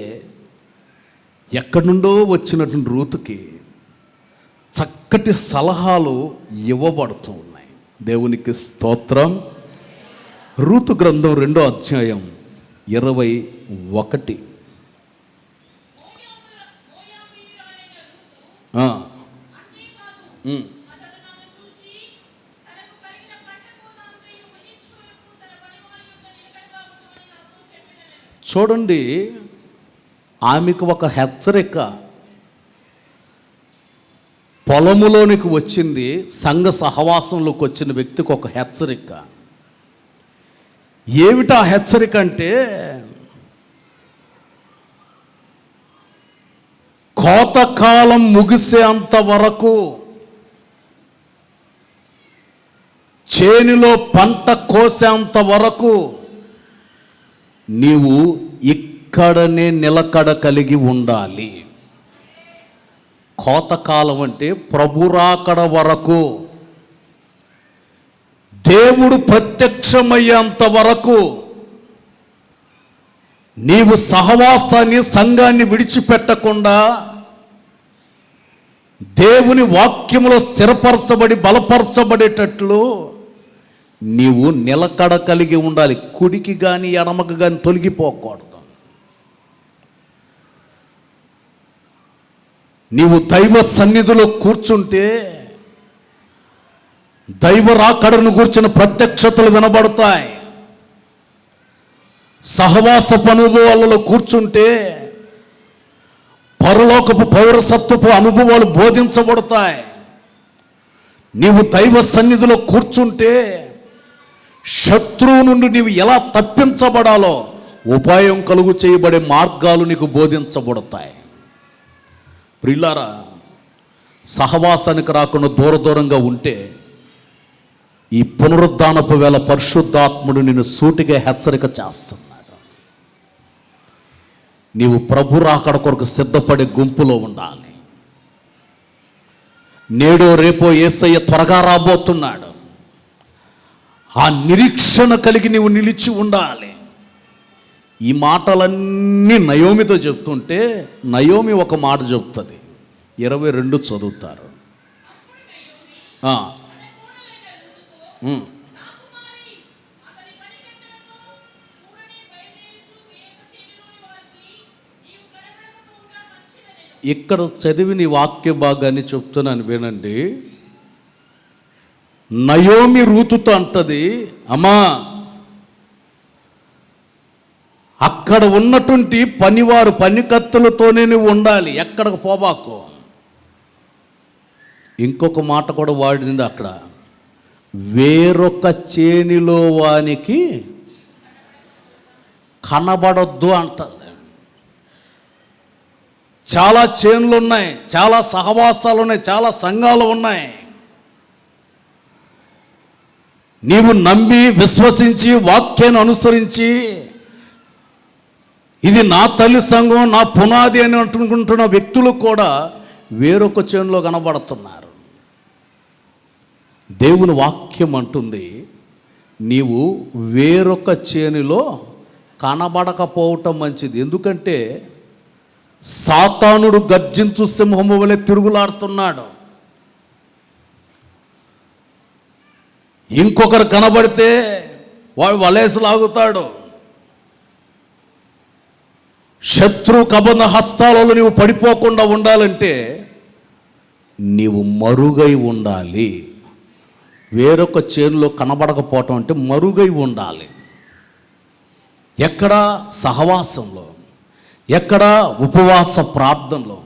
ఎక్కడి నుండో వచ్చినటువంటి రూతుకి చక్కటి సలహాలు ఇవ్వబడుతూ ఉన్నాయి. దేవునికి స్తోత్రం. రూతు గ్రంథం 2వ అధ్యాయం 21. చూడండి, ఆమెకు ఒక హెచ్చరిక పొలములోనికి వచ్చింది. సంఘ సహవాసంలోకి వచ్చిన వ్యక్తికి ఒక హెచ్చరిక. ఏమిటా హెచ్చరిక అంటే, కోతకాలం ముగిసేంత వరకు, చేనులో పంట కోసేంత వరకు నీవు ఇక్కడనే నిలకడ కలిగి ఉండాలి. కోతకాలం అంటే ప్రభురాకడ వరకు, దేవుడు ప్రత్యక్షమయ్యేంత వరకు నీవు సహవాసాన్ని సంఘాన్ని విడిచిపెట్టకుండా దేవుని వాక్యములో స్థిరపరచబడి బలపరచబడేటట్లు నీవు నిలకడ కలిగి ఉండాలి. కుడికి కానీ ఎడమకు కానీ తొలగిపోకూడదు. నీవు దైవ సన్నిధిలో కూర్చుంటే దైవ రాకడను కూర్చున్న ప్రత్యక్షతలు వినబడతాయి. సహవాసపు అనుభవాలలో కూర్చుంటే పరలోకపు పౌరసత్వపు అనుభవాలు బోధించబడతాయి. నీవు దైవ సన్నిధిలో కూర్చుంటే శత్రువు నుండి నీవు ఎలా తప్పించబడాలో ఉపాయం కలుగు చేయబడే మార్గాలు నీకు బోధించబడతాయి. ప్రియులారా, సహవాసానికి రాకుండా దూరంగా ఉంటే ఈ పునరుద్ధానపు వేళ పరిశుద్ధాత్ముడు నిన్ను సూటిగా హెచ్చరిక చేస్తున్నాడు. నీవు ప్రభు రాకడ కొరకు సిద్ధపడే గుంపులో ఉండాలి. నేడో రేపో యేసయ్య త్వరగా రాబోతున్నాడు. ఆ నిరీక్షణ కలిగి నీవు నిలిచి ఉండాలి. ఈ మాటలన్నీ నయోమితో చెప్తుంటే నయోమి ఒక మాట చెప్తుంది. 22 చదువుతారు. ఇక్కడ చదివిన వాక్య భాగాన్ని చెప్తున్నాను వినండి. నయోమి రూతుతో అంటది, అమ్మా అక్కడ ఉన్నటువంటి పనివారు పనికత్తులతోనే నువ్వు ఉండాలి, ఎక్కడికి పోబాకు. ఇంకొక మాట కూడా వాడింది అక్కడ, వేరొక చేనిలో వానికి కనబడొద్దు అంటది. చాలా చేనులు ఉన్నాయి, చాలా సహవాసాలు ఉన్నాయి, చాలా సంఘాలు ఉన్నాయి. నీవు నమ్మి విశ్వసించి వాక్యాన్ని అనుసరించి ఇది నా తల్లి సంఘం, నా పునాది అని అనుకుంటున్న వ్యక్తులు కూడా వేరొక చేనులో కనబడుతున్నారు. దేవుని వాక్యం అంటుంది, నీవు వేరొక చేనులో కనబడకపోవటం మంచిది. ఎందుకంటే సాతానుడు గర్జించు సింహము వలె తిరుగులాడుతున్నాడు. ఇంకొకరు కనబడితే వాడు వలేసి లాగుతాడు. శత్రు కబంధ హస్తాలలో నీవు పడిపోకుండా ఉండాలంటే నీవు మరుగై ఉండాలి. వేరొక చేనులో కనబడకపోవటం అంటే మరుగై ఉండాలి. ఎక్కడ? సహవాసంలో, ఎక్కడ? ఉపవాస ప్రార్థనలో,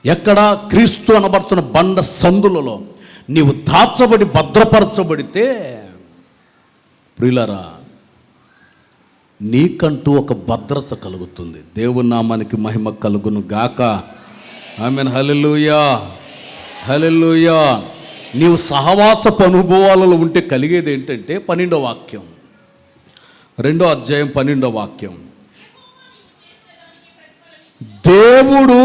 ఎక్కడ? క్రీస్తు అనబడుతున్న బండ సందులలో నీవు దాచబడి భద్రపరచబడితే ప్రియులారా, నీకంటూ ఒక భద్రత కలుగుతుంది. దేవుని నామానికి మహిమ కలుగును గాక. ఆమేన్. హల్లెలూయా, హల్లెలూయా. నీవు సహవాసపు అనుభవాలలో ఉంటే కలిగేది ఏంటంటే 12వ వాక్యం, 2వ అధ్యాయం 12వ వాక్యం. దేవుడు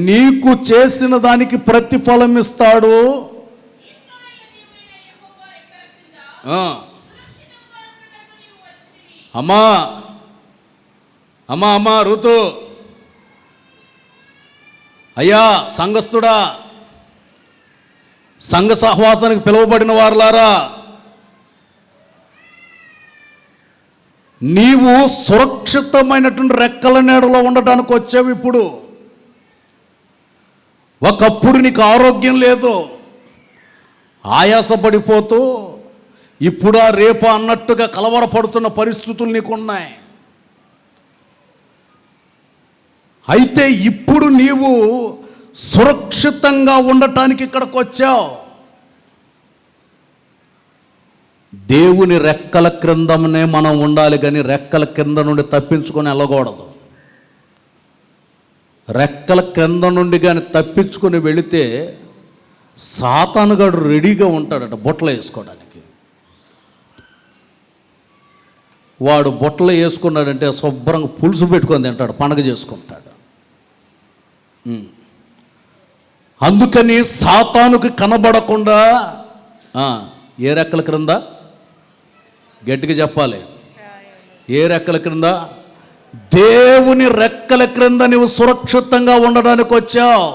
నీకు చేసిన దానికి ప్రతిఫలం ఇస్తాడు. అమ్మా అమ్మా అమ్మా ఋతు, అయ్యా సంఘస్థుడా, సంఘ సహవాసానికి పిలువబడిన వారులారా, నీవు సురక్షితమైనటువంటి రెక్కల నీడలో ఉండటానికి వచ్చావు. ఇప్పుడు ఒకప్పుడు నీకు ఆరోగ్యం లేదు, ఆయాసపడిపోతూ ఇప్పుడా రేపా అన్నట్టుగా కలవరపడుతున్న పరిస్థితులు నీకున్నాయి. అయితే ఇప్పుడు నీవు సురక్షితంగా ఉండటానికి ఇక్కడికి వచ్చావు. దేవుని రెక్కల క్రిందనే మనం ఉండాలి, కానీ రెక్కల క్రింద నుండి తప్పించుకొని వెళ్ళకూడదు. రెక్కల క్రింద నుండి కానీ తప్పించుకొని వెళితే సాతానుగాడు రెడీగా ఉంటాడట బొట్టలు వేసుకోవడానికి. వాడు బొట్టలు వేసుకున్నాడంటే శుభ్రంగా పులుసు పెట్టుకొని తింటాడు, పండగ చేసుకుంటాడు. అందుకని సాతానుకి కనబడకుండా ఏ రెక్కల క్రింద? గట్టిగా చెప్పాలి. ఏ రెక్కల క్రింద? దేవుని రెక్కల క్రింద నువ్వు సురక్షితంగా ఉండడానికి వచ్చావు.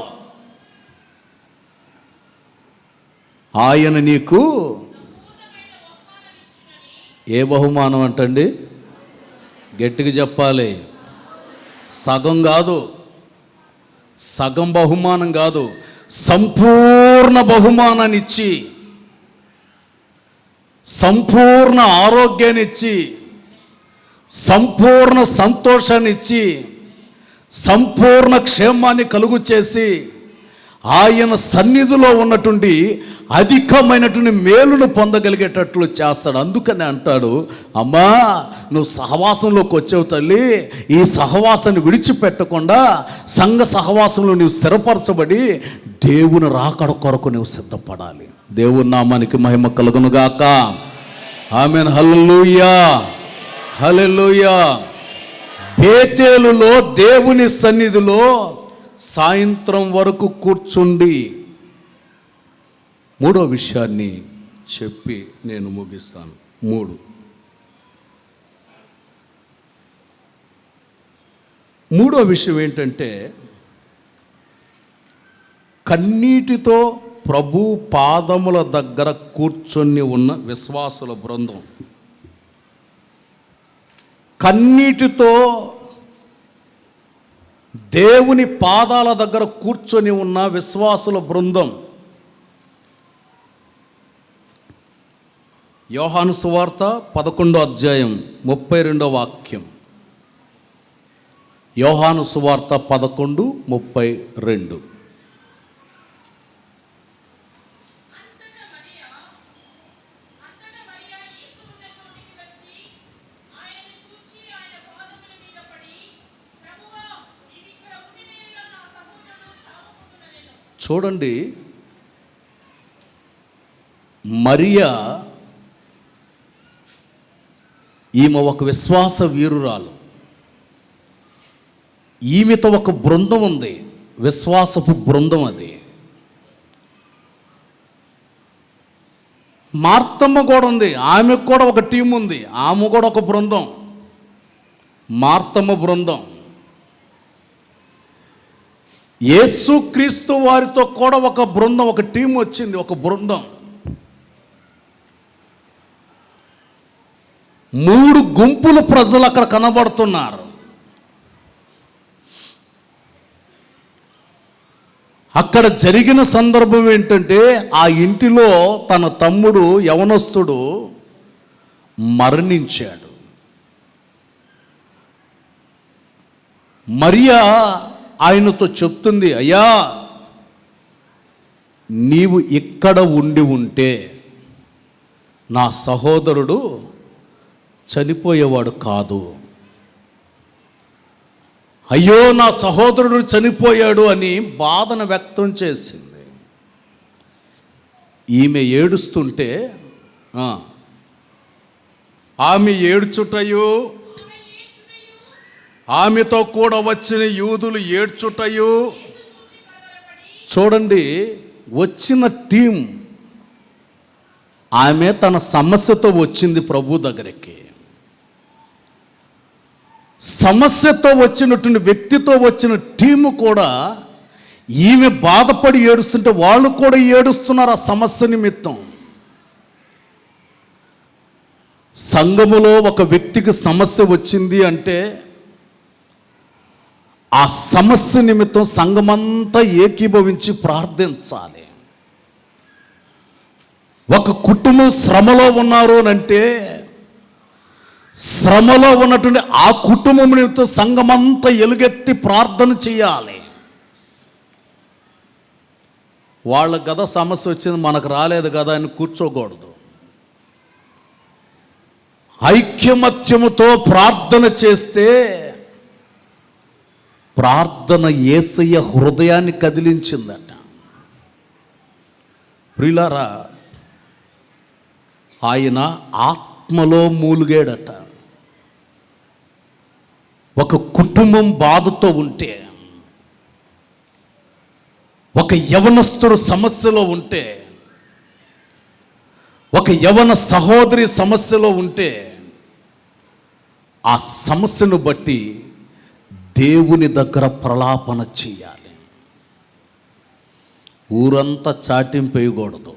ఆయన నీకు ఏ బహుమానం అంటండి? గట్టిగా చెప్పాలి. సగం కాదు, సగం బహుమానం కాదు, సంపూర్ణ బహుమానాన్ని ఇచ్చి, సంపూర్ణ ఆరోగ్యాన్ని ఇచ్చి, సంపూర్ణ సంతోషాన్ని ఇచ్చి, సంపూర్ణ క్షేమాన్ని కలుగు చేసి, ఆయన సన్నిధిలో ఉన్నటువంటి అధికమైనటువంటి మేలును పొందగలిగేటట్లు చేస్తాడు. అందుకని అంటాడు, అమ్మా నువ్వు సహవాసంలోకి వచ్చావు తల్లి, ఈ సహవాసాన్ని విడిచిపెట్టకుండా సంఘ సహవాసంలో నువ్వు స్థిరపరచబడి దేవుని రాకడ కొరకు నువ్వు సిద్ధపడాలి. దేవుని నామానికి మహిమ కలుగును గాక. ఆమేన్. హల్లెలూయా, హల్లెలూయా. బేతేలులో దేవుని సన్నిధిలో సాయంత్రం వరకు కూర్చుండి, మూడో విషయాన్ని చెప్పి నేను ముగిస్తాను. మూడో విషయం ఏంటంటే, కన్నీటితో ప్రభు పాదముల దగ్గర కూర్చొని ఉన్న విశ్వాసుల బృందం. కన్నీటితో దేవుని పాదాల దగ్గర కూర్చొని ఉన్న విశ్వాసుల బృందం. యోహాను సువార్త 11వ అధ్యాయం 32వ వాక్యం. యోహాను సువార్త 11:32. చూడండి, మరియా ఈమె ఒక విశ్వాస వీరురాలు. ఈమెతో ఒక బృందం ఉంది, విశ్వాసపు బృందం. అది మార్తమ్మ కూడా ఉంది, ఆమెకు కూడా ఒక టీం ఉంది, ఆమె కూడా ఒక బృందం, మార్తమ్మ బృందం. యేసుక్రీస్తు వారితో కూడా ఒక బృందం, ఒక టీం వచ్చింది, ఒక బృందం. 3 గుంపుల ప్రజలు అక్కడ కనబడుతున్నారు. అక్కడ జరిగిన సందర్భం ఏంటంటే, ఆ ఇంటిలో తన తమ్ముడు యవనస్తుడు మరణించాడు. మరియా ఆయనతో చెప్తుంది, అయ్యా నీవు ఇక్కడ ఉంటే నా సహోదరుడు చనిపోయేవాడు కాదు. అయ్యో నా సహోదరుడు చనిపోయాడు అని బాధను వ్యక్తం చేసింది. ఈమె ఏడుస్తుంటే ఆమె ఏడ్చుటయు, ఆమెతో కూడా వచ్చిన యూదులు ఏడ్చుటయు. చూడండి, వచ్చిన టీం ఆమె తన సమస్యతో వచ్చింది ప్రభు దగ్గరికి. సమస్యతో వచ్చినటువంటి వ్యక్తితో వచ్చిన టీము కూడా ఈమె బాధపడి ఏడుస్తుంటే వాళ్ళు కూడా ఏడుస్తున్నారు ఆ సమస్య నిమిత్తం. సంఘములో ఒక వ్యక్తికి సమస్య వచ్చింది అంటే ఆ సమస్య నిమిత్తం సంఘమంతా ఏకీభవించి ప్రార్థించాలి. ఒక కుటుంబం శ్రమలో ఉన్నారు అంటే శ్రమలో ఉన్నటువంటి ఆ కుటుంబం నిమిత్తం సంఘమంతా ఎలుగెత్తి ప్రార్థన చేయాలి. వాళ్ళకి కదా సమస్య వచ్చింది, మనకు రాలేదు కదా అని కూర్చోకూడదు. ఐక్యమత్యముతో ప్రార్థన చేస్తే ప్రార్థన యేసయ్య హృదయాన్ని కదిలించిందట. ప్రియులారా, ఆయన ఆత్మలో మూలిగాడట. ఒక కుటుంబం బాధతో ఉంటే, ఒక యవనస్తుడు సమస్యలో ఉంటే, ఒక యవన సహోదరి సమస్యలో ఉంటే, ఆ సమస్యను బట్టి దేవుని దగ్గర ప్రలాపన చేయాలి. ఊరంతా చాటింపేయకూడదు.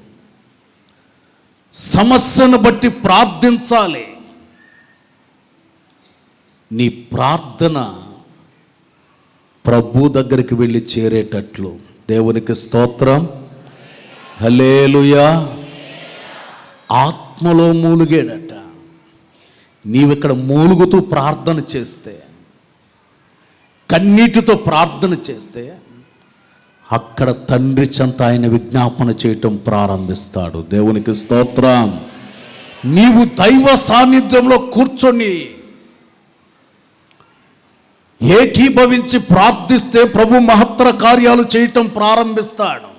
సమస్యను బట్టి ప్రార్థించాలి. నీ ప్రార్థన ప్రభు దగ్గరికి వెళ్ళి చేరేటట్లు. దేవునికి స్తోత్రం, హల్లెలూయా. ఆత్మలో మూలిగాడట. నీవిక్కడ మూలుగుతూ ప్రార్థన చేస్తే, కన్నీటితో ప్రార్థన చేస్తే, అక్కడ తండ్రి చెంత ఆయన విజ్ఞాపన చేయటం ప్రారంభిస్తాడు. దేవునికి స్తోత్రం. నీవు దైవ సాన్నిధ్యంలో కూర్చొని ఏకీభవించి ప్రార్థిస్తే ప్రభు మహత్తర కార్యాలు చేయటం ప్రారంభిస్తాడు.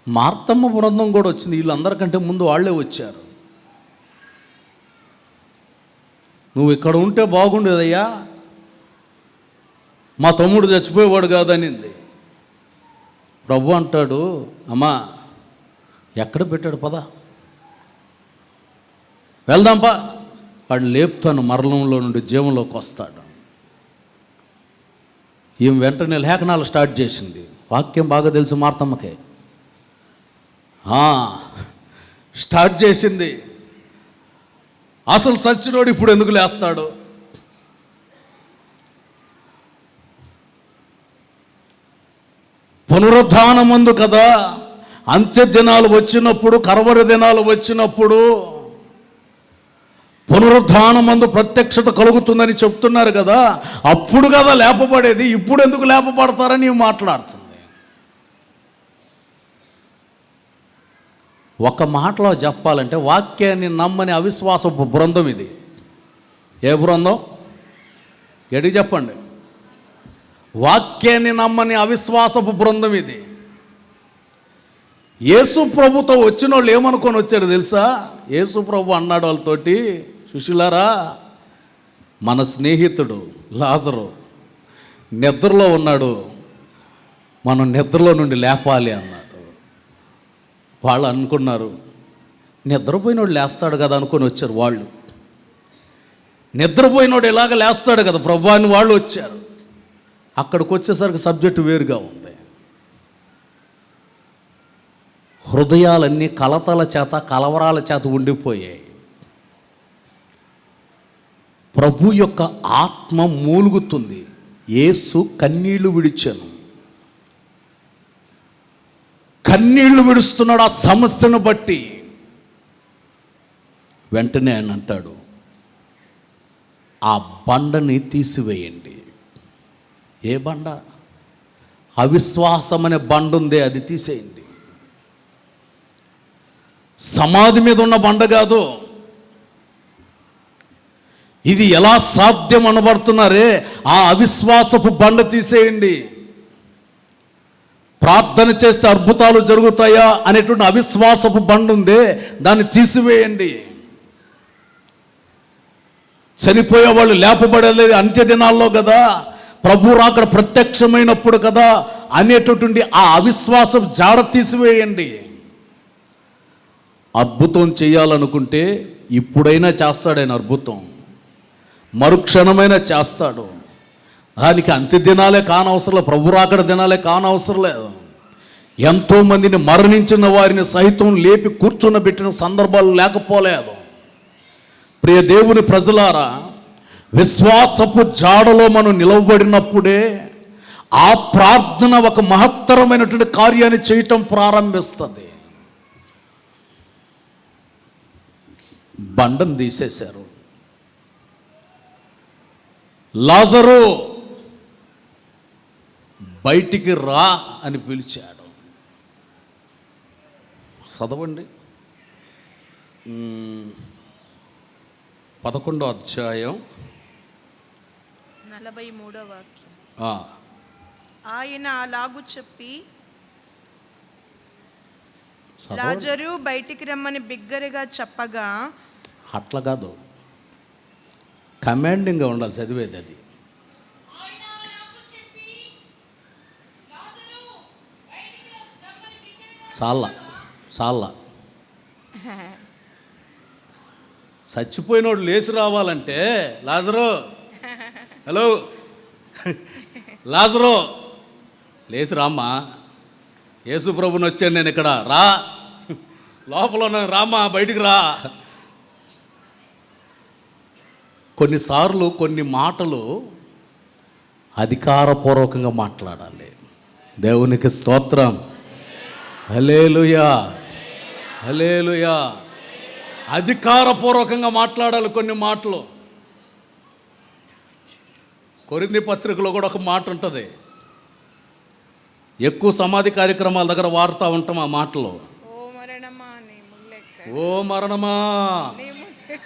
మార్తమ్మ బృందం కూడా వచ్చింది. వీళ్ళందరికంటే ముందు వాళ్ళే వచ్చారు. నువ్వు ఇక్కడ ఉంటే బాగుండేదయ్యా, మా తమ్ముడు చచ్చిపోయేవాడు కాదనింది. ప్రభు అంటాడు, అమ్మా ఎక్కడ పెట్టాడు, పద వెళ్దాంపా, వాడిని లేపుతాను, మరణంలో నుండి జీవంలోకి వస్తాడు. ఈమె వెంటనే లేఖనాలు స్టార్ట్ చేసింది. వాక్యం బాగా తెలుసు మార్తమ్మకే. స్టార్ట్ చేసింది. అసలు సచ్చినోడు ఇప్పుడు ఎందుకు లేస్తాడు? పునరుద్ధానమందు కదా, అంత్య దినాలు వచ్చినప్పుడు, కరవరి దినాలు వచ్చినప్పుడు పునరుద్ధానమందు ప్రత్యక్షత కలుగుతుందని చెప్తున్నారు కదా, అప్పుడు కదా లేపబడేది, ఇప్పుడు ఎందుకు లేపబడతారని మాట్లాడుతుంది. ఒక మాటలో చెప్పాలంటే వాక్యాన్ని నమ్మని అవిశ్వాసపు బృందం ఇది. ఏ బృందం? ఎడికి చెప్పండి. వాక్యాన్ని నమ్మని అవిశ్వాసపు బృందం ఇది. యేసు ప్రభుతో వచ్చిన వాళ్ళు ఏమనుకొని వచ్చారు తెలుసా? యేసు ప్రభు అన్నాడు వాళ్ళతోటి, శిష్యులారా, మన స్నేహితుడు లాజరు నిద్రలో ఉన్నాడు, మనం నిద్రలో నుండి లేపాలి అన్నాడు. వాళ్ళు అనుకున్నారు, నిద్రపోయినోడు లేస్తాడు కదా అనుకొని వచ్చారు వాళ్ళు. నిద్రపోయినోడు ఎలాగ లేస్తాడు కదా ప్రభు అని వాళ్ళు వచ్చారు. అక్కడికి వచ్చేసరికి సబ్జెక్టు వేరుగా ఉంది. హృదయాలన్నీ కలతల చేత కలవరాల చేత ఉండిపోయాయి. ప్రభు యొక్క ఆత్మ మూలుగుతుంది. యేసు కన్నీళ్లు విడిచాను, కన్నీళ్లు విడుస్తున్నాడు ఆ సమస్యను బట్టి. వెంటనే ఆయన అంటాడు, ఆ బండని తీసివేయండి. ఏ బండ? అవిశ్వాసం అనే బండ ఉందే, అది తీసేయండి. సమాధి మీద ఉన్న బండ కాదు ఇది. ఎలా సాధ్యం అనబడుతున్నారే, ఆ అవిశ్వాసపు బండ తీసేయండి. ప్రార్థన చేస్తే అద్భుతాలు జరుగుతాయా అనేటువంటి అవిశ్వాసపు బండ ఉందే, దాన్ని తీసివేయండి. చనిపోయే వాళ్ళు లేపబడేది అంత్య దినాల్లో కదా, ప్రభు రాకడ ప్రత్యక్షమైనప్పుడు కదా అనేటటువంటి ఆ అవిశ్వాసం జాడ తీసివేయండి. అద్భుతం చేయాలనుకుంటే ఇప్పుడైనా చేస్తాడు ఆయన అద్భుతం, మరుక్షణమైనా చేస్తాడు. దానికి అంత్య దినాలే కానవసరం లేదు, ప్రభు రాకడ దినాలే కానవసరం లేదు. ఎంతోమందిని మరణించిన వారిని సైతం లేపి కూర్చున్నబెట్టిన సందర్భాలు లేకపోలేదు. ప్రియ దేవుని ప్రజలారా, విశ్వాసపు జాడలో మనం నిలవబడినప్పుడే ఆ ప్రార్థన ఒక మహత్తరమైనటువంటి కార్యాన్ని చేయటం ప్రారంభిస్తుంది. బండను తీసేశారు. లాజరు బయటికి రా అని పిలిచాడు. చదవండి 11వ అధ్యాయం 43వ వాక్యం. ఆయన అలాగు చెప్పి లాజరు బయటికి రమ్మని బిగ్గరగా చెప్పగా. అట్లా కాదు, కమాండింగ్గా ఉండాలి చదివేది. అది చాలా చచ్చిపోయినోడు లేచి రావాలంటే, లాజరు, హలో లాజరు లేచి రామ్మా, యేసు ప్రభుని వచ్చాను నేను ఇక్కడ, రా లోపల ఉన్నాను, రామ్మా బయటికి రా. కొన్నిసార్లు కొన్ని మాటలు అధికారపూర్వకంగా మాట్లాడాలి. దేవునికి స్తోత్రం. హల్లెలూయా, హల్లెలూయా. అధికారపూర్వకంగా మాట్లాడాలి కొన్ని మాటలు. కొరింథీ పత్రికలో కూడా ఒక మాట ఉంటుంది, ఎక్కువ సమాధి కార్యక్రమాల దగ్గర వాడుతూ ఉంటాం ఆ మాటలు. ఓ మరణమా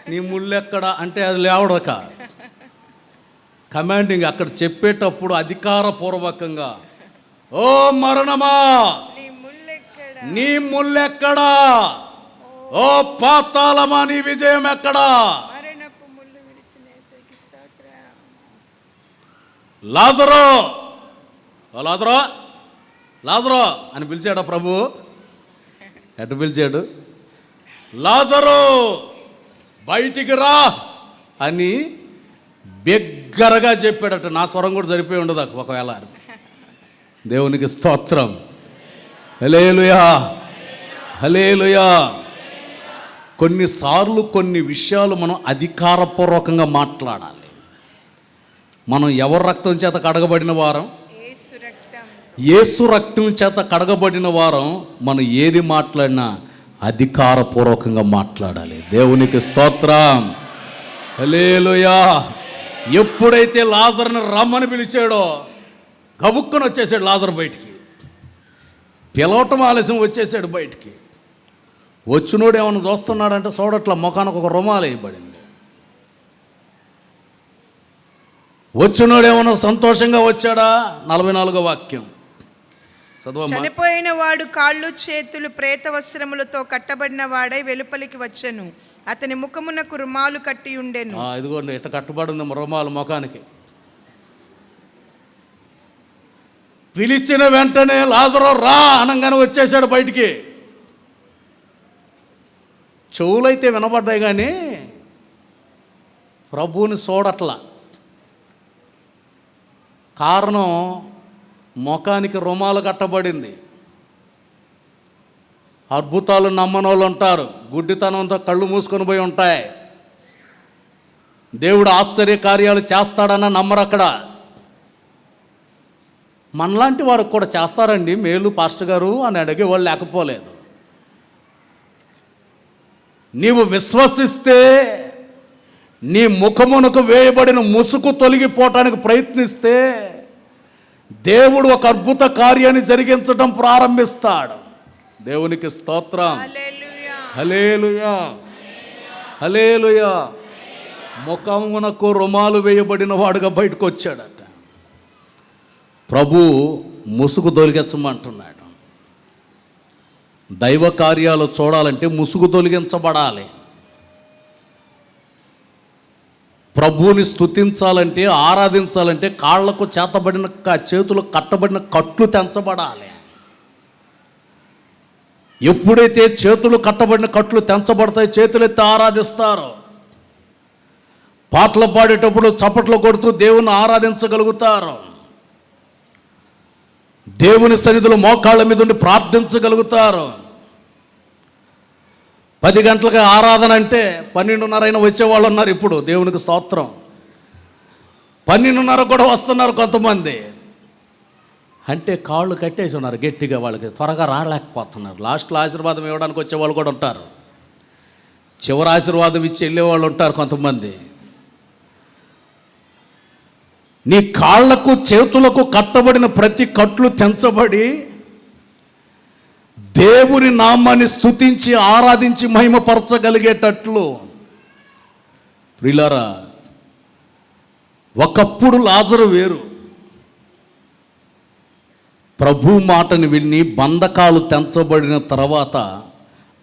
నీ ముళ్ళెక్కడ అంటే అది లేవడక, కమాండింగ్ అక్కడ చెప్పేటప్పుడు అధికారపూర్వకంగా, ఓ మరణమా నీ ముళ్ళెక్కడా, ఓ పాతాళమా నీ విజయం ఎక్కడా. లాజరో, ఓ లాజరో, లాజరో అని పిలిచాడా ప్రభు? ఎటు పిలిచాడు? లాజరు బయటికి రా అని బిగ్గరగా చెప్పాడట. నా స్వరం కూడా సరిపోయి ఉండదు ఒకవేళ. దేవునికి స్తోత్రం. హల్లెలూయా, హల్లెలూయా. కొన్నిసార్లు కొన్ని విషయాలు మనం అధికారపూర్వకంగా మాట్లాడాలి. మనం ఎవరి రక్తం చేత కడగబడిన వారం? యేసు రక్తం చేత కడగబడిన వారం. మనం ఏది మాట్లాడినా అధికారపూర్వకంగా మాట్లాడాలి. దేవునికి స్తోత్రం. హల్లెలూయా. ఎప్పుడైతే లాజరుని రమ్మని పిలిచాడో గబుక్కుని వచ్చేసాడు లాజరు బయటికి. పిలవటం ఆలస్యం, వచ్చేసాడు బయటికి. వచ్చినోడు ఏమన్నా చూస్తున్నాడంటే చూడట్లా, ముఖానికి ఒక రుమాలు వేయబడింది. వచ్చినోడేమన్నా సంతోషంగా వచ్చాడా? 44వ వాక్యం చదవమ్మా. చనిపోయిన వాడు కాళ్ళు చేతులు ప్రేత వస్త్రములతో కట్టబడిన వాడై వెలుపలికి వచ్చెను. అతని ముఖమునకు రుమాలు కట్టి ఉండెను. ఇదిగోండి, ఇట్ట కట్టబడి ఉంది రుమాలు ముఖానికి. పిలిచిన వెంటనే లాజరు రా అనగానే వచ్చేసాడు బయటికి. చెవులైతే వినబడ్డాయి కానీ ప్రభువుని చూడట్లా. కారణం, ముఖానికి రుమాలు కట్టబడింది. అద్భుతాలు నమ్మని వాళ్ళు ఉంటారు, గుడ్డితనంతో కళ్ళు మూసుకొని పోయి ఉంటాయి. దేవుడు ఆశ్చర్య కార్యాలు చేస్తాడన్న నమ్మరు అక్కడ. మనలాంటి వాడికి కూడా చేస్తారండి మేలు పాస్టర్ గారు అని అడిగేవాళ్ళు లేకపోలేదు. నీవు విశ్వసిస్తే నీ ముఖమునకు వేయబడిన ముసుగు తొలగిపోవటానికి ప్రయత్నిస్తే దేవుడు ఒక అద్భుత కార్యాన్ని జరిగించడం ప్రారంభిస్తాడు. దేవునికి స్తోత్రం. హల్లెలూయా. హల్లెలూయా. హల్లెలూయా. ముఖమునకు రుమాలు వేయబడిన వాడుగా బయటకు వచ్చాడట. ప్రభు ముసుగు తొలగించమంటున్నాడు. దైవ కార్యాలు చూడాలంటే ముసుగు తొలగించబడాలి. ప్రభువుని స్తుతించాలంటే, ఆరాధించాలంటే కాళ్లకు చేతబడిన చేతులకు కట్టబడిన కట్లు తెంచబడాలి. ఎప్పుడైతే చేతులు కట్టబడిన కట్లు తెంచబడతాయి, చేతులెత్తి ఆరాధిస్తారు. పాటలు పాడేటప్పుడు చప్పట్లు కొడుతూ దేవుని ఆరాధించగలుగుతారు. దేవుని సన్నిధిలో మోకాళ్ళ మీద ఉండి ప్రార్థించగలుగుతారు. 10 గంటలకు ఆరాధన అంటే 12:30 వచ్చేవాళ్ళు ఉన్నారు. ఇప్పుడు దేవునికి స్తోత్రం. 12:30 కూడా వస్తున్నారు కొంతమంది. అంటే కాళ్ళు కట్టేసి ఉన్నారు గట్టిగా, వాళ్ళకి త్వరగా రాలేకపోతున్నారు. లాస్ట్లో ఆశీర్వాదం ఇవ్వడానికి వచ్చేవాళ్ళు కూడా ఉంటారు. చివరి ఆశీర్వాదం ఇచ్చి వెళ్ళేవాళ్ళు ఉంటారు కొంతమంది. నీ కాళ్లకు చేతులకు కట్టబడిన ప్రతి కట్లు తెంచబడి దేవుని నామాన్ని స్తుతించి ఆరాధించి మహిమపరచగలిగేటట్లు. ప్రియులారా, ఒకప్పుడు లాజరు వేరు. ప్రభు మాటని విని బంధకాలు తెంచబడిన తర్వాత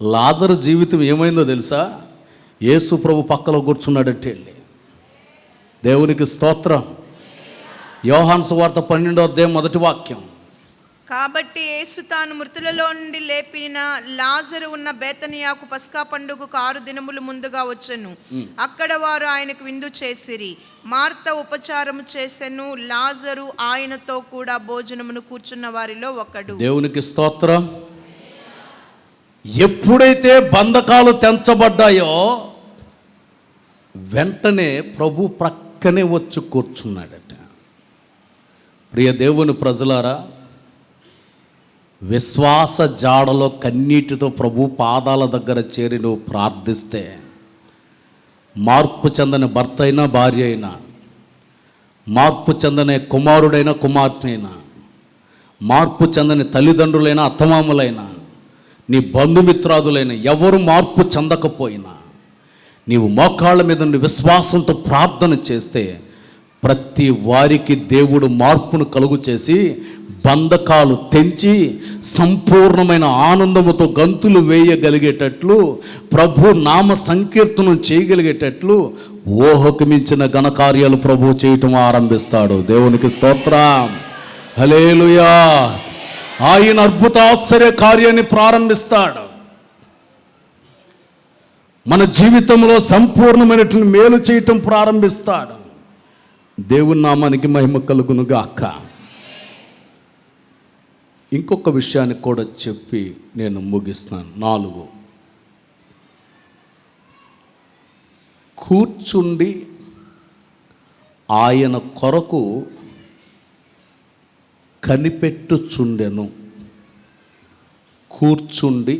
లాజరు జీవితం ఏమైందో తెలుసా? యేసు ప్రభు పక్కలో కూర్చున్నాడంటే వెళ్ళి. దేవునికి స్తోత్రం. యోహాను సువార్త 12వ అధ్యాయం 1వ వాక్యం. కాబట్టి యేసు తాను మృతులలో నుండి లేపిన లాజరు ఉన్న బేతనియాకు పస్కా పండుగకు 6 దినములు ముందుగా వచ్చెను. అక్కడ వారు ఆయనకు విందు చేసిరి. మార్త ఉపచారము చేసెను. లాజరు ఆయనతో కూడా భోజనమును కూర్చున్న వారిలో ఒకడు. దేవునికి స్తోత్రం. ఎప్పుడైతే బంధకాలు తెంచబడ్డాయో వెంటనే ప్రభు ప్రక్కనే వచ్చి కూర్చున్నాడట. ప్రియ దేవుని ప్రజలారా, విశ్వాస జాడలో కన్నీటితో ప్రభు పాదాల దగ్గర చేరి నువ్వు ప్రార్థిస్తే, మార్పు చెందని భర్త అయినా భార్య అయినా, మార్పు చెందని కుమారుడైనా కుమార్తె అయినా, మార్పు చెందని తల్లిదండ్రులైనా అత్తమామలైనా, నీ బంధుమిత్రాదులైన ఎవరు మార్పు చెందకపోయినా, నీవు మోకాళ్ళ మీద నుండి విశ్వాసంతో ప్రార్థన చేస్తే ప్రతి వారికి దేవుడు మార్పును కలుగు చేసి బంధకాలు తెంచి సంపూర్ణమైన ఆనందముతో గంతులు వేయగలిగేటట్లు, ప్రభు నామ సంకీర్తనం చేయగలిగేటట్లు ఊహకు మించిన ఘనకార్యాలు ప్రభు చేయటం ఆరంభిస్తాడు. దేవునికి స్తోత్రం. హల్లెలూయా. ఆయన అద్భుత ఆశ్చర్య కార్యాన్ని ప్రారంభిస్తాడు. మన జీవితంలో సంపూర్ణమైనటువంటి మేలు చేయటం ప్రారంభిస్తాడు. దేవుని నామానికి మహిమ కలుగును గాక. ఇంకొక విషయాన్ని కూడా చెప్పి నేను ముగిస్తాను. 4, కూర్చుండి ఆయన కొరకు కనిపెట్టుచుండెను. కూర్చుండి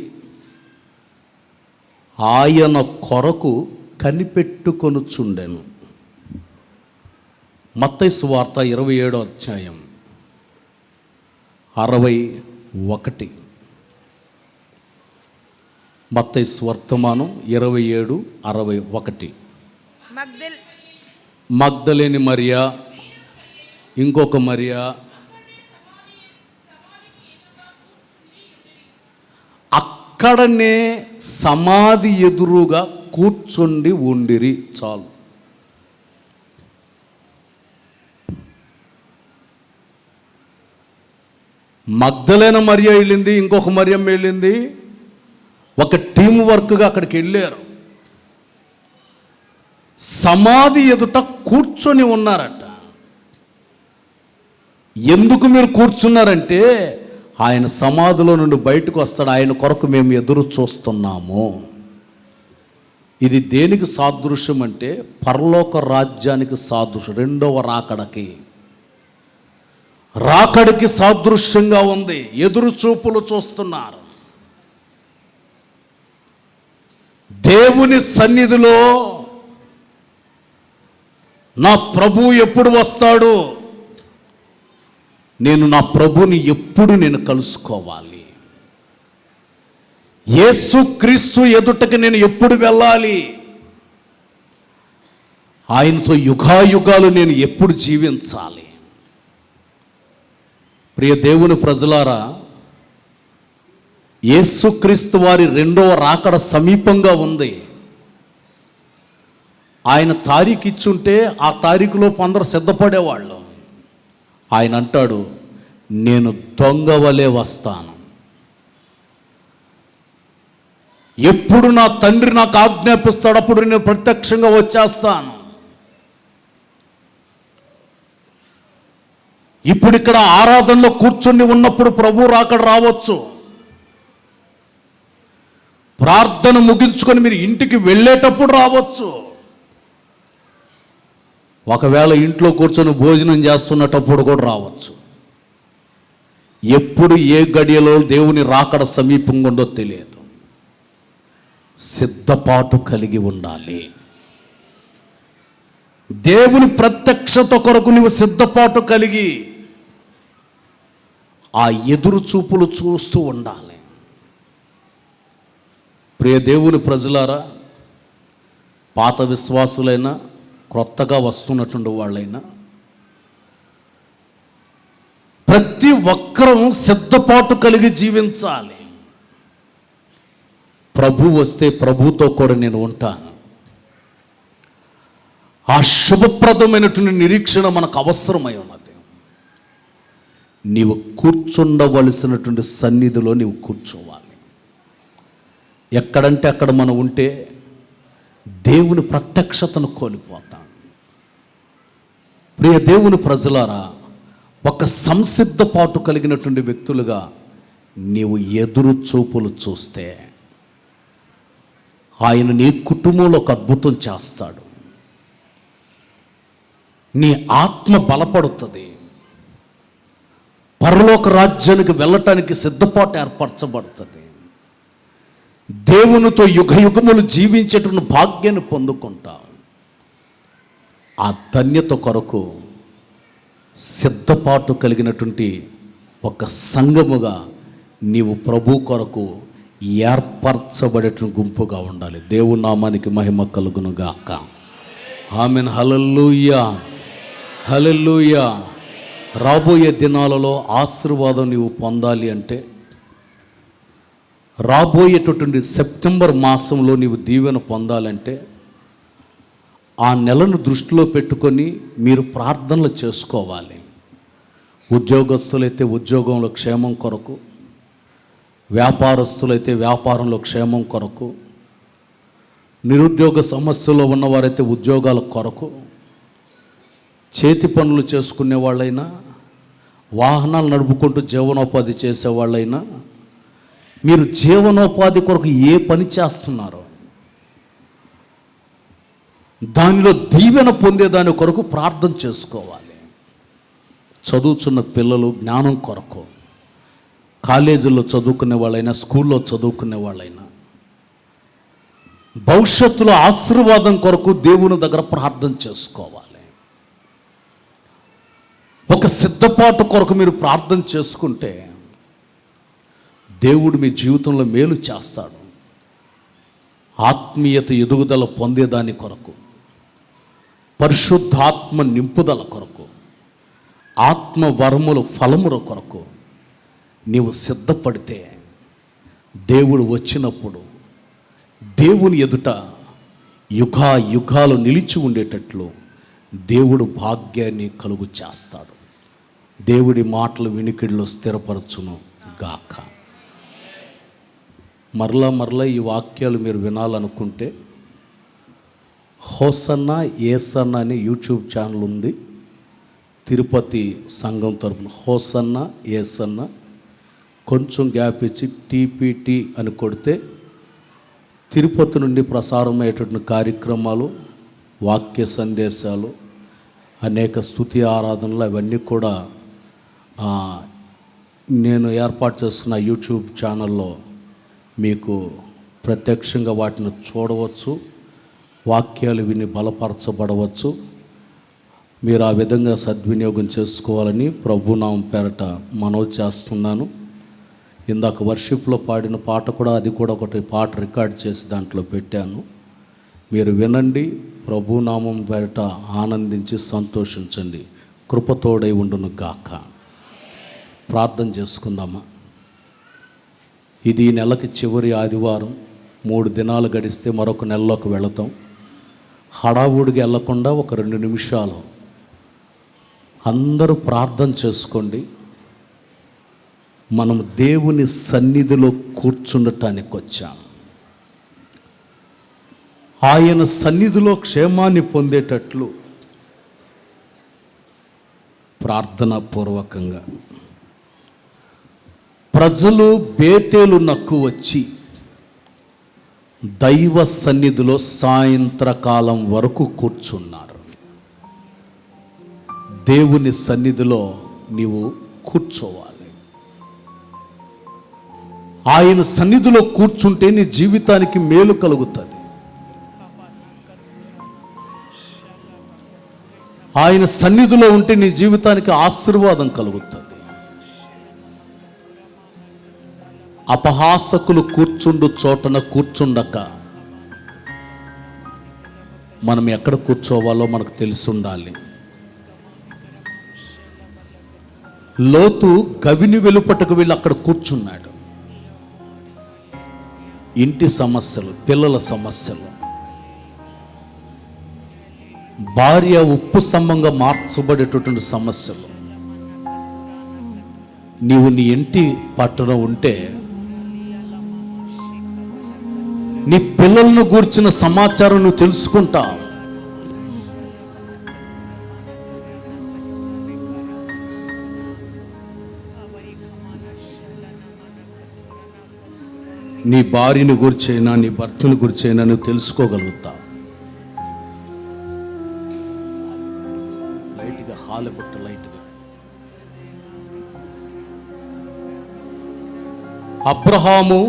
ఆయన కొరకు కనిపెట్టుకొనుచుండెను. మత్తయి సువార్త 27వ అధ్యాయం 61. మత్తయి స్వర్తమానం 27:61. మగ్దలేని మరియా, ఇంకొక మరియా అక్కడనే సమాధి ఎదురుగా కూర్చుండి ఉండిరి. చాలు. మగ్దలేన మరియ వెళ్ళింది, ఇంకొక మరియమ్మ వెళ్ళింది, ఒక టీం వర్క్గా అక్కడికి వెళ్ళారు. సమాధి ఎదుట కూర్చొని ఉన్నారట. ఎందుకు మీరు కూర్చున్నారంటే, ఆయన సమాధిలో నుండి బయటకు వస్తాడు, ఆయన కొరకు మేము ఎదురు చూస్తున్నాము. ఇది దేనికి సాదృశ్యం అంటే పరలోక రాజ్యానికి సాదృశ్యం, రెండవ రాకడికి సాదృశ్యంగా ఉంది. ఎదురు చూపులు చూస్తున్నారు. దేవుని సన్నిధిలో నా ప్రభు ఎప్పుడు వస్తాడు, నేను నా ప్రభుని ఎప్పుడు నేను కలుసుకోవాలి, యేసుక్రీస్తు ఎదుటకి నేను ఎప్పుడు వెళ్ళాలి, ఆయనతో యుగాయుగాలు నేను ఎప్పుడు జీవించాలి. ప్రియ దేవుని ప్రజలారా, యేసుక్రీస్తు వారి రెండవ రాకడ సమీపంగా ఉంది. ఆయన తారీఖు ఇచ్చుంటే ఆ తారీఖులో అందరూ సిద్ధపడేవాళ్ళు. ఆయన అంటాడు, నేను దొంగ వలె వస్తాను, ఎప్పుడు నా తండ్రి నాకు ఆజ్ఞాపిస్తాడు అప్పుడు నేను ప్రత్యక్షంగా వచ్చేస్తాను. ఇప్పుడు ఇక్కడ ఆరాధనలో కూర్చొని ఉన్నప్పుడు ప్రభు రాకడ రావచ్చు. ప్రార్థన ముగించుకొని మీరు ఇంటికి వెళ్ళేటప్పుడు రావచ్చు. ఒకవేళ ఇంట్లో కూర్చొని భోజనం చేస్తున్నటప్పుడు కూడా రావచ్చు. ఎప్పుడు ఏ గడియలో దేవుని రాకడ సమీపంగా ఉందో తెలియదు. సిద్ధపాటు కలిగి ఉండాలి. దేవుని కొరకు నువ్వు సిద్ధపాటు కలిగి ఆ ఎదురు చూపులు చూస్తూ ఉండాలి. ప్రియ దేవుని ప్రజలారా, పాత విశ్వాసులైనా క్రొత్తగా వస్తున్నటువంటి వాళ్ళైనా ప్రతి ఒక్కరూ సిద్ధపాటు కలిగి జీవించాలి. ప్రభు వస్తే ప్రభుతో కూడా నేను ఉంటాను. ఆ శుభప్రదమైనటువంటి నిరీక్షణ మనకు అవసరమై ఉన్నది. నీవు కూర్చుండవలసినటువంటి సన్నిధిలో నీవు కూర్చోవాలి. ఎక్కడంటే అక్కడ మనం ఉంటే దేవుని ప్రత్యక్షతను కోల్పోతాం. ప్రియ దేవుని ప్రజలారా, ఒక సంసిద్ధపాటు కలిగినటువంటి వ్యక్తులుగా నీవు ఎదురు చూపులు చూస్తే ఆయన నీ కుటుంబంలో ఒక అద్భుతం చేస్తాడు. నీ ఆత్మ బలపడుతుంది. పరలోక రాజ్యానికి వెళ్ళటానికి సిద్ధపాటు ఏర్పరచబడుతుంది. దేవునితో యుగయుగములు జీవించేటువంటి భాగ్యాన్ని పొందుకుంటావు. ఆ ధన్యత కొరకు సిద్ధపాటు కలిగినటువంటి ఒక సంఘముగా నీవు ప్రభు కొరకు ఏర్పరచబడేటువంటి గుంపుగా ఉండాలి. దేవుని నామానికి మహిమ కలుగును గాక. ఆమెన్. హల్లెలూయా, హల్లెలూయా. రాబోయే దినాలలో ఆశీర్వాదం నీవు పొందాలి అంటే, రాబోయేటటువంటి సెప్టెంబర్ మాసంలో నీవు దీవెన పొందాలంటే, ఆ నెలను దృష్టిలో పెట్టుకొని మీరు ప్రార్థనలు చేసుకోవాలి. ఉద్యోగస్తులైతే ఉద్యోగంలో క్షేమం కొరకు, వ్యాపారస్తులైతే వ్యాపారంలో క్షేమం కొరకు, నిరుద్యోగ సమస్యలో ఉన్నవారైతే ఉద్యోగాల కొరకు, చేతి పనులు చేసుకునే వాళ్ళైనా, వాహనాలు నడుపుకుంటూ జీవనోపాధి చేసేవాళ్ళైనా, మీరు జీవనోపాధి కొరకు ఏ పని చేస్తున్నారో దానిలో దీవెన పొందేదాని కొరకు ప్రార్థన చేసుకోవాలి. చదువుతున్న పిల్లలు జ్ఞానం కొరకు, కాలేజీల్లో చదువుకునే వాళ్ళైనా, స్కూల్లో చదువుకునే వాళ్ళైనా, భవిష్యత్తులో ఆశీర్వాదం కొరకు దేవుని దగ్గర ప్రార్థన చేసుకోవాలి. ఒక సిద్ధపాటు కొరకు మీరు ప్రార్థన చేసుకుంటే దేవుడు మీ జీవితంలో మేలు చేస్తాడు. ఆత్మీయత ఎదుగుదల పొందేదాని కొరకు, పరిశుద్ధాత్మ నింపుదల కొరకు, ఆత్మ వరములు ఫలముల కొరకు నీవు సిద్ధపడితే దేవుడు వచ్చినప్పుడు దేవుని ఎదుట యుగాలు నిలిచి ఉండేటట్లు దేవుడు భాగ్యాన్ని కలుగు చేస్తాడు. దేవుడి మాటలు వినికిడిలో స్థిరపరచును గాక. మరలా ఈ వాక్యాలు మీరు వినాలనుకుంటే హోసన్న ఏసన్న అనే యూట్యూబ్ ఛానల్ ఉంది. తిరుపతి సంఘం తరపున హోసన్న ఏసన్న, కొంచెం గ్యాప్ ఇచ్చి టీపీటీ అని కొడితే తిరుపతి నుండి ప్రసారమయ్యేటువంటి కార్యక్రమాలు, వాక్య సందేశాలు, అనేక స్తుతి ఆరాధనలు అవన్నీ కూడా నేను ఏర్పాటు చేస్తున్న యూట్యూబ్ ఛానల్లో మీకు ప్రత్యక్షంగా వాటిని చూడవచ్చు, వాక్యాలు విని బలపరచబడవచ్చు. మీరు ఆ విధంగా సద్వినియోగం చేసుకోవాలని ప్రభునామం పేరట మనవి చేస్తున్నాను. ఇందాక వర్షిప్లో పాడిన పాట కూడా, అది కూడా ఒకటి పాట రికార్డ్ చేసి దాంట్లో పెట్టాను. మీరు వినండి, ప్రభునామం పేరట ఆనందించి సంతోషించండి. కృపతోడై ఉండును గాక. ప్రార్థన చేసుకుందామా. ఇది ఈ నెలకి చివరి ఆదివారం. 3 దినాలు గడిస్తే మరొక నెలలోకి వెళతాం. హడావుడికి వెళ్లకుండా ఒక 2 నిమిషాలు అందరూ ప్రార్థన చేసుకోండి. మనం దేవుని సన్నిధిలో కూర్చుండటానికి వచ్చాం. ఆయన సన్నిధిలో క్షేమాన్ని పొందేటట్లు ప్రార్థనా పూర్వకంగా ప్రజలు బేతేలు నక్కు వచ్చి దైవ సన్నిధిలో సాయంత్రకాలం వరకు కూర్చున్నారు. దేవుని సన్నిధిలో నీవు కూర్చోవాలి. ఆయన సన్నిధిలో కూర్చుంటే నీ జీవితానికి మేలు కలుగుతుంది. ఆయన సన్నిధిలో ఉంటే నీ జీవితానికి ఆశీర్వాదం కలుగుతుంది. అపహాసకులు కూర్చుండు చోటన కూర్చుండక మనం ఎక్కడ కూర్చోవాలో మనకు తెలిసి ఉండాలి. లోతు గవిని వెలుపటకు వెళ్ళి అక్కడ కూర్చున్నాడు. ఇంటి సమస్యలు, పిల్లల సమస్యలు, భార్య ఉప్పు స్తంభంగా మార్చబడేటటువంటి సమస్యలు, నీవు నీ ఇంటి పట్టున ఉంటే నీ పిల్లలను గూర్చిన సమాచారం నువ్వు తెలుసుకుంటావు. నీ భార్యని గురించైనా నీ భర్తని గురించైనా నువ్వు తెలుసుకోగలుగుతావు. లైట్గా హాల్ కొట్టు, లైట్గా. అబ్రహాము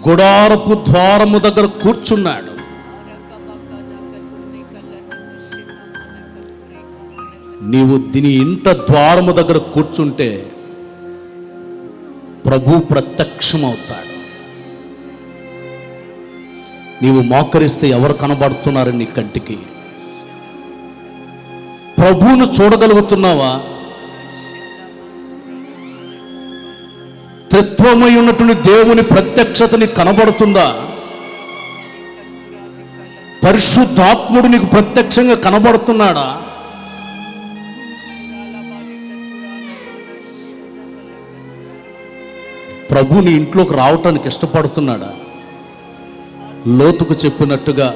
గుడారపు ద్వారము దగ్గర కూర్చున్నాడు. నీవు దీని ఇంట ద్వారము దగ్గర కూర్చుంటే ప్రభు ప్రత్యక్షమవుతాడు. నీవు మోకరిస్తే ఎవరు కనబడుతున్నారు నీ కంటికి? ప్రభువును చూడగలుగుతున్నావా? త్రిత్వమై ఉన్నటువంటి దేవుని ప్రత్యక్షత నీకు కనబడుతుందా? పరిశుద్ధాత్ముడు నీకు ప్రత్యక్షంగా కనబడుతున్నాడా? ప్రభు నీ ఇంట్లోకి రావటానికి ఇష్టపడుతున్నాడా? లోతుకు చెప్పినట్టుగా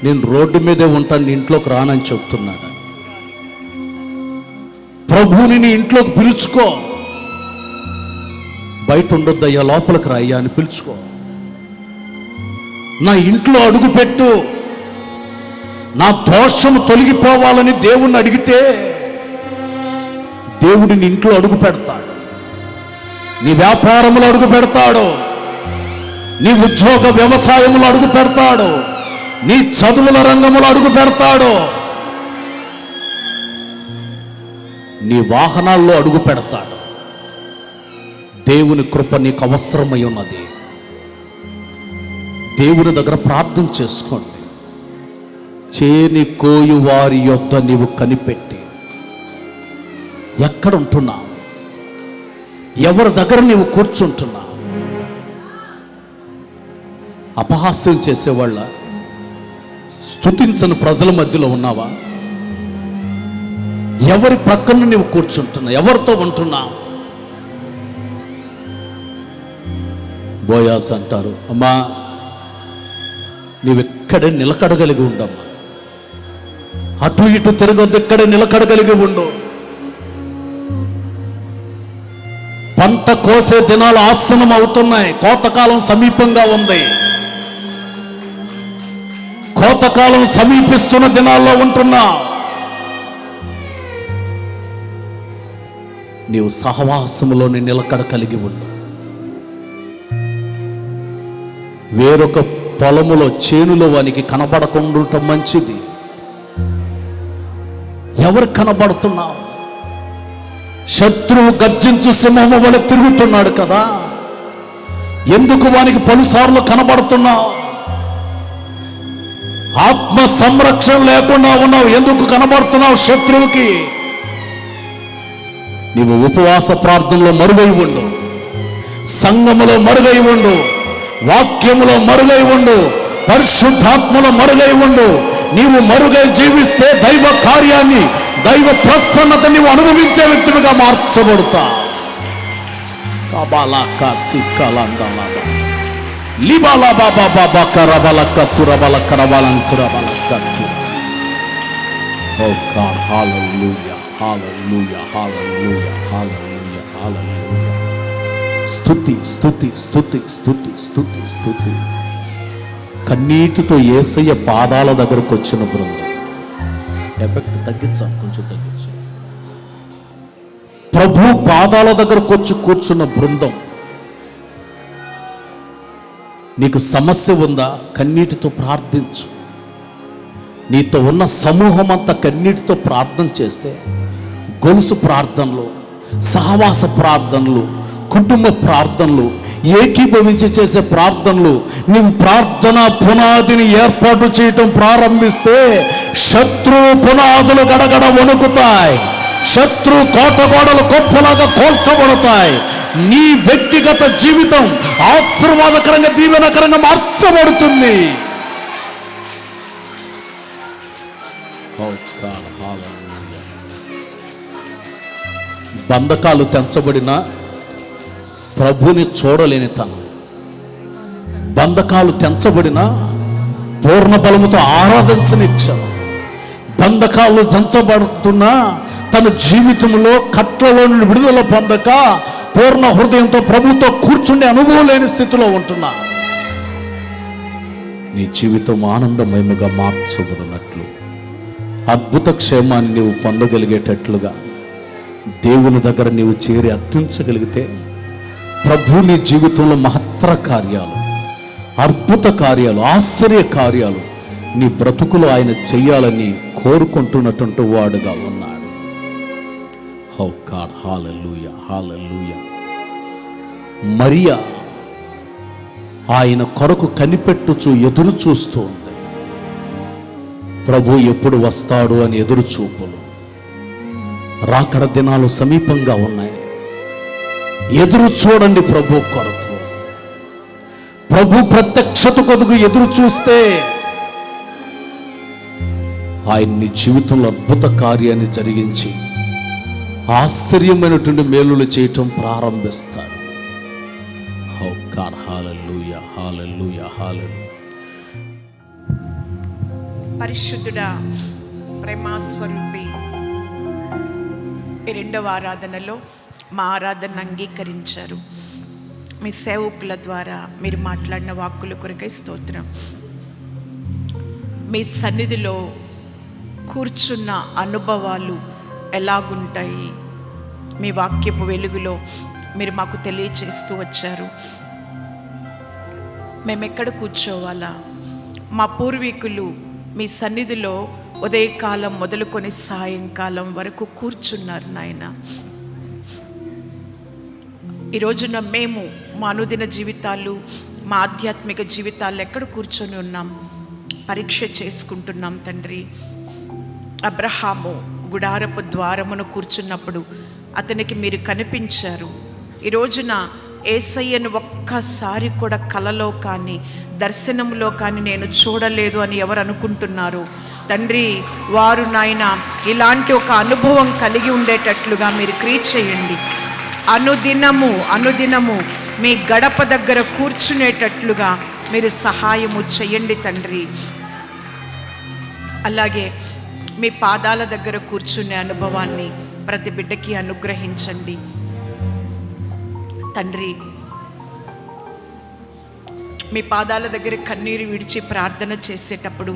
నేను రోడ్డు మీదే ఉంటాను, నీ ఇంట్లోకి రానని చెప్తున్నాడా? ప్రభుని నీ ఇంట్లోకి పిలుచుకో. బయట ఉండొద్దయ్యా, లోపలికి రాయ్యా అని పిలుచుకో. నా ఇంట్లో అడుగుపెట్టు. నా దోషము తొలగిపోవాలని దేవుణ్ణి అడిగితే దేవుడు నీ ఇంట్లో అడుగు పెడతాడు. నీ వ్యాపారములు అడుగు పెడతాడు. నీ ఉద్యోగ వ్యవసాయములు అడుగు పెడతాడు. నీ చదువుల రంగములు అడుగు పెడతాడు. నీ వాహనాల్లో అడుగు పెడతాడు. దేవుని కృప నీకు అవసరమై ఉన్నది. దేవుని దగ్గర ప్రార్థన చేసుకోండి. చేని కోయు వారి యొద్ద నీవు కనిపెట్టి ఎక్కడ ఉంటున్నావు? ఎవరి దగ్గర నీవు కూర్చుంటున్నావు? అపహాస్యం చేసేవాళ్ళ, స్తుతించని ప్రజల మధ్యలో ఉన్నావా? ఎవరి ప్రక్కన నీవు కూర్చుంటున్నావు? ఎవరితో ఉంటున్నావు? బోయాస్ అంటారు, అమ్మా నీవెక్కడే నిలకడగలిగి ఉండమ్మా, అటు ఇటు తిరగొద్దు, ఇక్కడే నిలకడగలిగి ఉండు. పంట కోసే దినాలు ఆసనం అవుతున్నాయి. కోతకాలం సమీపంగా ఉంది. కోతకాలం సమీపిస్తున్న దినాల్లో ఉంటున్నా. నీవు సహవాసములోని నిలకడ కలిగి ఉండు. వేరొక పొలములో చేనులో వానికి కనబడకుండా ఉండటం మంచిది. ఎవరు కనబడుతున్నావు? శత్రువు గర్జించు సింహము వలె తిరుగుతున్నాడు కదా, ఎందుకు వానికి పలుసార్లు కనబడుతున్నావు? ఆత్మ సంరక్షణ లేకుండా ఉన్నావు, ఎందుకు కనబడుతున్నావు శత్రువుకి? నీవు ఉపవాస ప్రార్థనలో మరుగై ఉండు, సంఘములో మరుగై ఉండు, వాక్యములో మరుగై ఉండు, పరిశుద్ధాత్మలో మరుగై ఉండు. నీవు మరుగై జీవిస్తే దైవ కార్యాన్ని, దైవ ప్రసన్నత నీవు అనుభవించే వ్యక్తిగా మార్చబడతా. Oh God, hallelujah, hallelujah, hallelujah, hallelujah, hallelujah. స్తుతి స్తుతి స్తుతి స్తుతి స్తుతి స్తుతి. కన్నీటితో యేసయ్య పాదాల దగ్గరకు వచ్చిన బృందం. ఎఫెక్ట్ తగ్గించాం, కొంచెం తగ్గించాం. ప్రభు పాదాల దగ్గరకు వచ్చి కూర్చున్న బృందం. నీకు సమస్య ఉందా? కన్నీటితో ప్రార్థించు. నీతో ఉన్న సమూహం అంతా కన్నీటితో ప్రార్థన చేస్తే, గొలుసు ప్రార్థనలు, సహవాస ప్రార్థనలు, కుటుంబ ప్రార్థనలు, ఏకీభవించి చేసే ప్రార్థనలు, నీవు ప్రార్థన పునాదిని ఏర్పాటు చేయటం ప్రారంభిస్తే శత్రువు పునాదులు గడగడ వణుకుతాయి. శత్రు కోటగోడలు గొప్పలాగా కోల్చబడతాయి. నీ వ్యక్తిగత జీవితం ఆశీర్వాదకరంగా, దీవెనకరంగా మార్చబడుతుంది. బంధకాలు తెంచబడిన ప్రభుని చూడలేని తనం, బంధకాలు తెంచబడిన పూర్ణ బలముతో ఆరాధించని క్షణం, బంధకాలు తెంచబడుతున్నా తన జీవితంలో కట్లలో నుండి విడుదల పొందక పూర్ణ హృదయంతో ప్రభుతో కూర్చుండే అనుభవం లేని స్థితిలో ఉంటున్నా. నీ జీవితం ఆనందమయముగా మార్చబడినట్లు, అద్భుత క్షేమాన్ని నీవు పొందగలిగేటట్లుగా దేవుని దగ్గర నీవు చేరి అర్థించగలిగితే ప్రభు నీ జీవితంలో మహత్తర కార్యాలు, అద్భుత కార్యాలు, ఆశ్చర్య కార్యాలు నీ బ్రతుకులో ఆయన చెయ్యాలని కోరుకుంటున్నటువంటి వాడుగా ఉన్నాడు. హౌ గాడ్, హల్లెలూయా, హల్లెలూయా. మరియా ఆయన కొరకు కనిపెట్టుచు ఎదురు చూస్తూ ఉంది. ప్రభు ఎప్పుడు వస్తాడు అని ఎదురు చూపులు. రాకడ దినాలు సమీపంగా ఉన్నాయి. ఎదురు చూడండి ప్రభు కొరకు. ప్రభు ప్రత్యక్షత కొరకు ఎదురు చూస్తే ఆయన్ని జీవితంలో అద్భుత కార్యాన్ని జరిగించి ఆశ్చర్యమైనటువంటి మేలులు చేయటం ప్రారంభిస్తారు. హౌ గాడ్, హల్లెలూయా, హల్లెలూయా, హల్లెలూయా. పరిశుద్ధుడా, ప్రేమాస్వరూపి, ఈ రెండవ ఆరాధనలో మా ఆరాధన అంగీకరించారు. మీ సేవకుల ద్వారా మీరు మాట్లాడిన వాక్కుల కొరకై స్తోత్రం. మీ సన్నిధిలో కూర్చున్న అనుభవాలు ఎలాగుంటాయి మీ వాక్యపు వెలుగులో మీరు మాకు తెలియచేస్తూ వచ్చారు. మేము ఎక్కడ కూర్చోవాలా? మా పూర్వీకులు మీ సన్నిధిలో ఉదయకాలం మొదలుకొని సాయంకాలం వరకు కూర్చున్నారు నాయన. ఈ రోజున మేము మా అనుదిన జీవితాలు, మా ఆధ్యాత్మిక జీవితాలు ఎక్కడ కూర్చొని ఉన్నాం? పరీక్ష చేసుకుంటున్నాం తండ్రి. అబ్రహాము గుడారపు ద్వారమును కూర్చున్నప్పుడు అతనికి మీరు కనిపించారు. ఈ రోజున యేసయ్యను ఒక్కసారి కూడా కలలో కానీ దర్శనంలో కానీ నేను చూడలేదు అని ఎవరు అనుకుంటున్నారు తండ్రి, వారు నాయన ఇలాంటి ఒక అనుభవం కలిగి ఉండేటట్లుగా మీరు క్రియ చేయండి. అనుదినము మీ గడప దగ్గర కూర్చునేటట్లుగా మీరు సహాయము చేయండి తండ్రి. అలాగే మీ పాదాల దగ్గర కూర్చునే అనుభవాన్ని ప్రతి బిడ్డకి అనుగ్రహించండి తండ్రి. మీ పాదాల దగ్గర కన్నీరు విడిచి ప్రార్థన చేసేటప్పుడు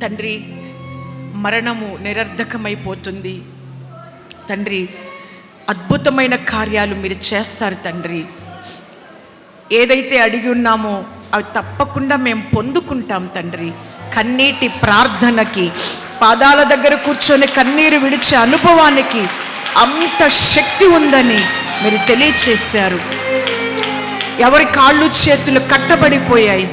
తండ్రి, మరణము నిరర్ధకమైపోతుంది తండ్రి. అద్భుతమైన కార్యాలు మీరు చేస్తారు తండ్రి. ఏదైతే అడిగి ఉన్నామో అవి తప్పకుండా మేము పొందుకుంటాం తండ్రి. కన్నీటి ప్రార్థనకి, పాదాల దగ్గర కూర్చొని కన్నీరు విడిచే అనుభవానికి అంత శక్తి ఉందని మీరు తెలియచేశారు. ఎవరి కాళ్ళు చేతులు కట్టబడిపోయాయి,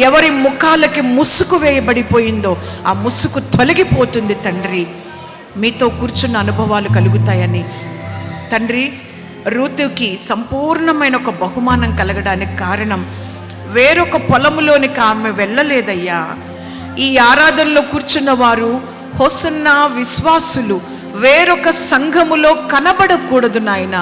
ఎవరి ముఖాలకి ముసుగు వేయబడిపోయిందో ఆ ముసుగు తొలగిపోతుంది తండ్రి. మీతో కూర్చున్న అనుభవాలు కలుగుతాయని తండ్రి. రూతుకి సంపూర్ణమైన ఒక బహుమానం కలగడానికి కారణం వేరొక పొలములోనికి ఆమె వెళ్ళలేదయ్యా. ఈ ఆరాధనలో కూర్చున్న వారు హోసన్నా విశ్వాసులు వేరొక సంఘములో కనబడకూడదు నాయన,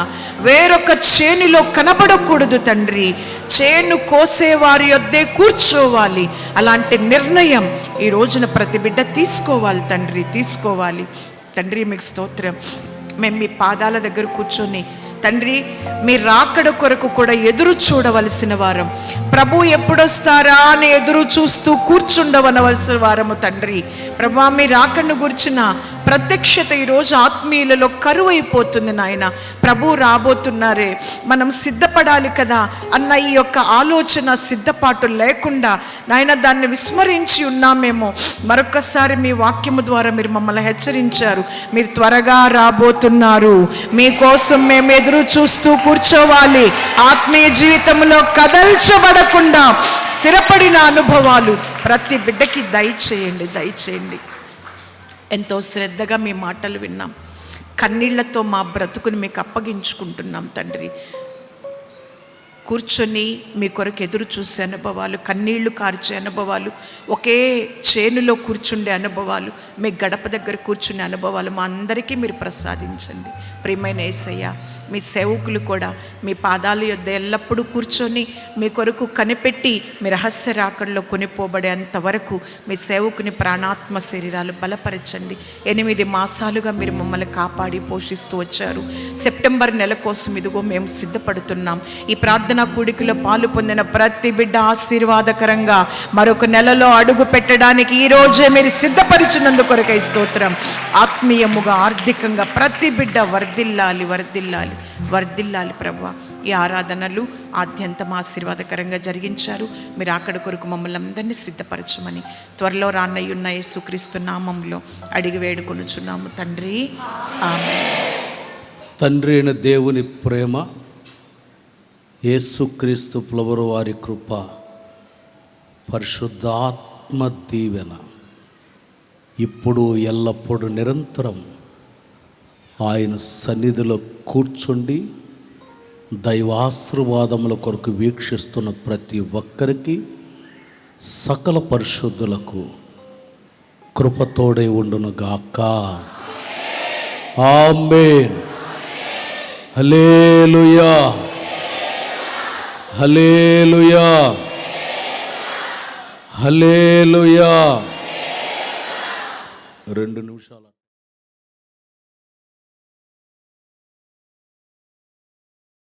వేరొక చేనులో కనబడకూడదు తండ్రి. చేను కోసేవారి యొద్దే కూర్చోవాలి. అలాంటి నిర్ణయం ఈ రోజున ప్రతి బిడ్డ తీసుకోవాలి తండ్రి, తీసుకోవాలి తండ్రి. మీకు స్తోత్రం. మేము మీ పాదాల దగ్గర కూర్చొని తండ్రి, మీ రాకడ కొరకు కూడా ఎదురు చూడవలసిన వారం, ప్రభు ఎప్పుడొస్తారా అని ఎదురు చూస్తూ కూర్చుండవనవలసిన వారము తండ్రి. ప్రభా, మీ రాకడను గురించిన ప్రత్యక్షత ఈరోజు ఆత్మీయులలో కరువు అయిపోతుంది నాయన. ప్రభు రాబోతున్నారే, మనం సిద్ధపడాలి కదా అన్న ఈ యొక్క ఆలోచన సిద్ధపాటు లేకుండా నాయన దాన్ని విస్మరించి ఉన్నామేమో. మరొకసారి మీ వాక్యము ద్వారా మీరు మమ్మల్ని హెచ్చరించారు. మీరు త్వరగా రాబోతున్నారు, మీకోసం మేము ఎదురు చూస్తూ కూర్చోవాలి. ఆత్మీయ జీవితంలో కదల్చబడకుండా స్థిరపడిన అనుభవాలు ప్రతి బిడ్డకి దయచేయండి, దయచేయండి. ఎంతో శ్రద్ధగా మీ మాటలు విన్నాం. కన్నీళ్లతో మా బ్రతుకుని మీకు అప్పగించుకుంటున్నాం తండ్రి. కూర్చొని మీ కొరకు ఎదురు చూసే అనుభవాలు, కన్నీళ్లు కార్చే అనుభవాలు, ఒకే చేనులో కూర్చుండే అనుభవాలు, మీ గడప దగ్గర కూర్చునే అనుభవాలు మా అందరికీ మీరు ప్రసాదించండి. ప్రియమైన యేసయ్య, మీ సేవకులు కూడా మీ పాదాల యొద్ద ఎల్లప్పుడూ కూర్చొని మీ కొరకు కనిపెట్టి మీ రహస్య రాకడలో కొనిపోబడేంత వరకు మీ సేవకుని ప్రాణాత్మ శరీరాలు బలపరచండి. 8 మాసాలుగా మీరు మమ్మల్ని కాపాడి పోషిస్తూ వచ్చారు. సెప్టెంబర్ నెల కోసం ఇదిగో మేము సిద్ధపడుతున్నాం. ఈ ప్రార్థనా కూడికలో పాలు పొందిన ప్రతి బిడ్డ ఆశీర్వాదకరంగా మరొక నెలలో అడుగు పెట్టడానికి ఈరోజే మీరు సిద్ధపరిచినందుకొరకై స్తోత్రం. ఆత్మీయముగా, ఆర్థికంగా ప్రతి బిడ్డ వర్ధిల్లాలి, వర్ధిల్లాలి, వర్ధిల్లాలి ప్రభువా. ఈ ఆరాధనలు ఆద్యంతం ఆశీర్వాదకరంగా జరిగించారు. మీరు అక్కడ కొరకు మమ్మల్ని అందరినీ సిద్ధపరచమని త్వరలో రానయ్యున్న యేసుక్రీస్తు నామంలో అడిగి వేడుకొనుచున్నాము తండ్రి, ఆమేన్. తండ్రి అయిన దేవుని ప్రేమ, యేసుక్రీస్తు ప్రభువు వారి కృప, పరిశుద్ధాత్మ దీవెన ఇప్పుడు ఎల్లప్పుడూ నిరంతరం ఆయన సన్నిధిలో కూర్చుండి దైవాశీర్వాదముల కొరకు వీక్షిస్తున్న ప్రతి ఒక్కరికి, సకల పరిశుద్ధులకు కృపతోడై ఉండును గాక. ఆమేన్. హల్లెలూయా, హల్లెలూయా, హల్లెలూయా. 2 నిమిషాలు.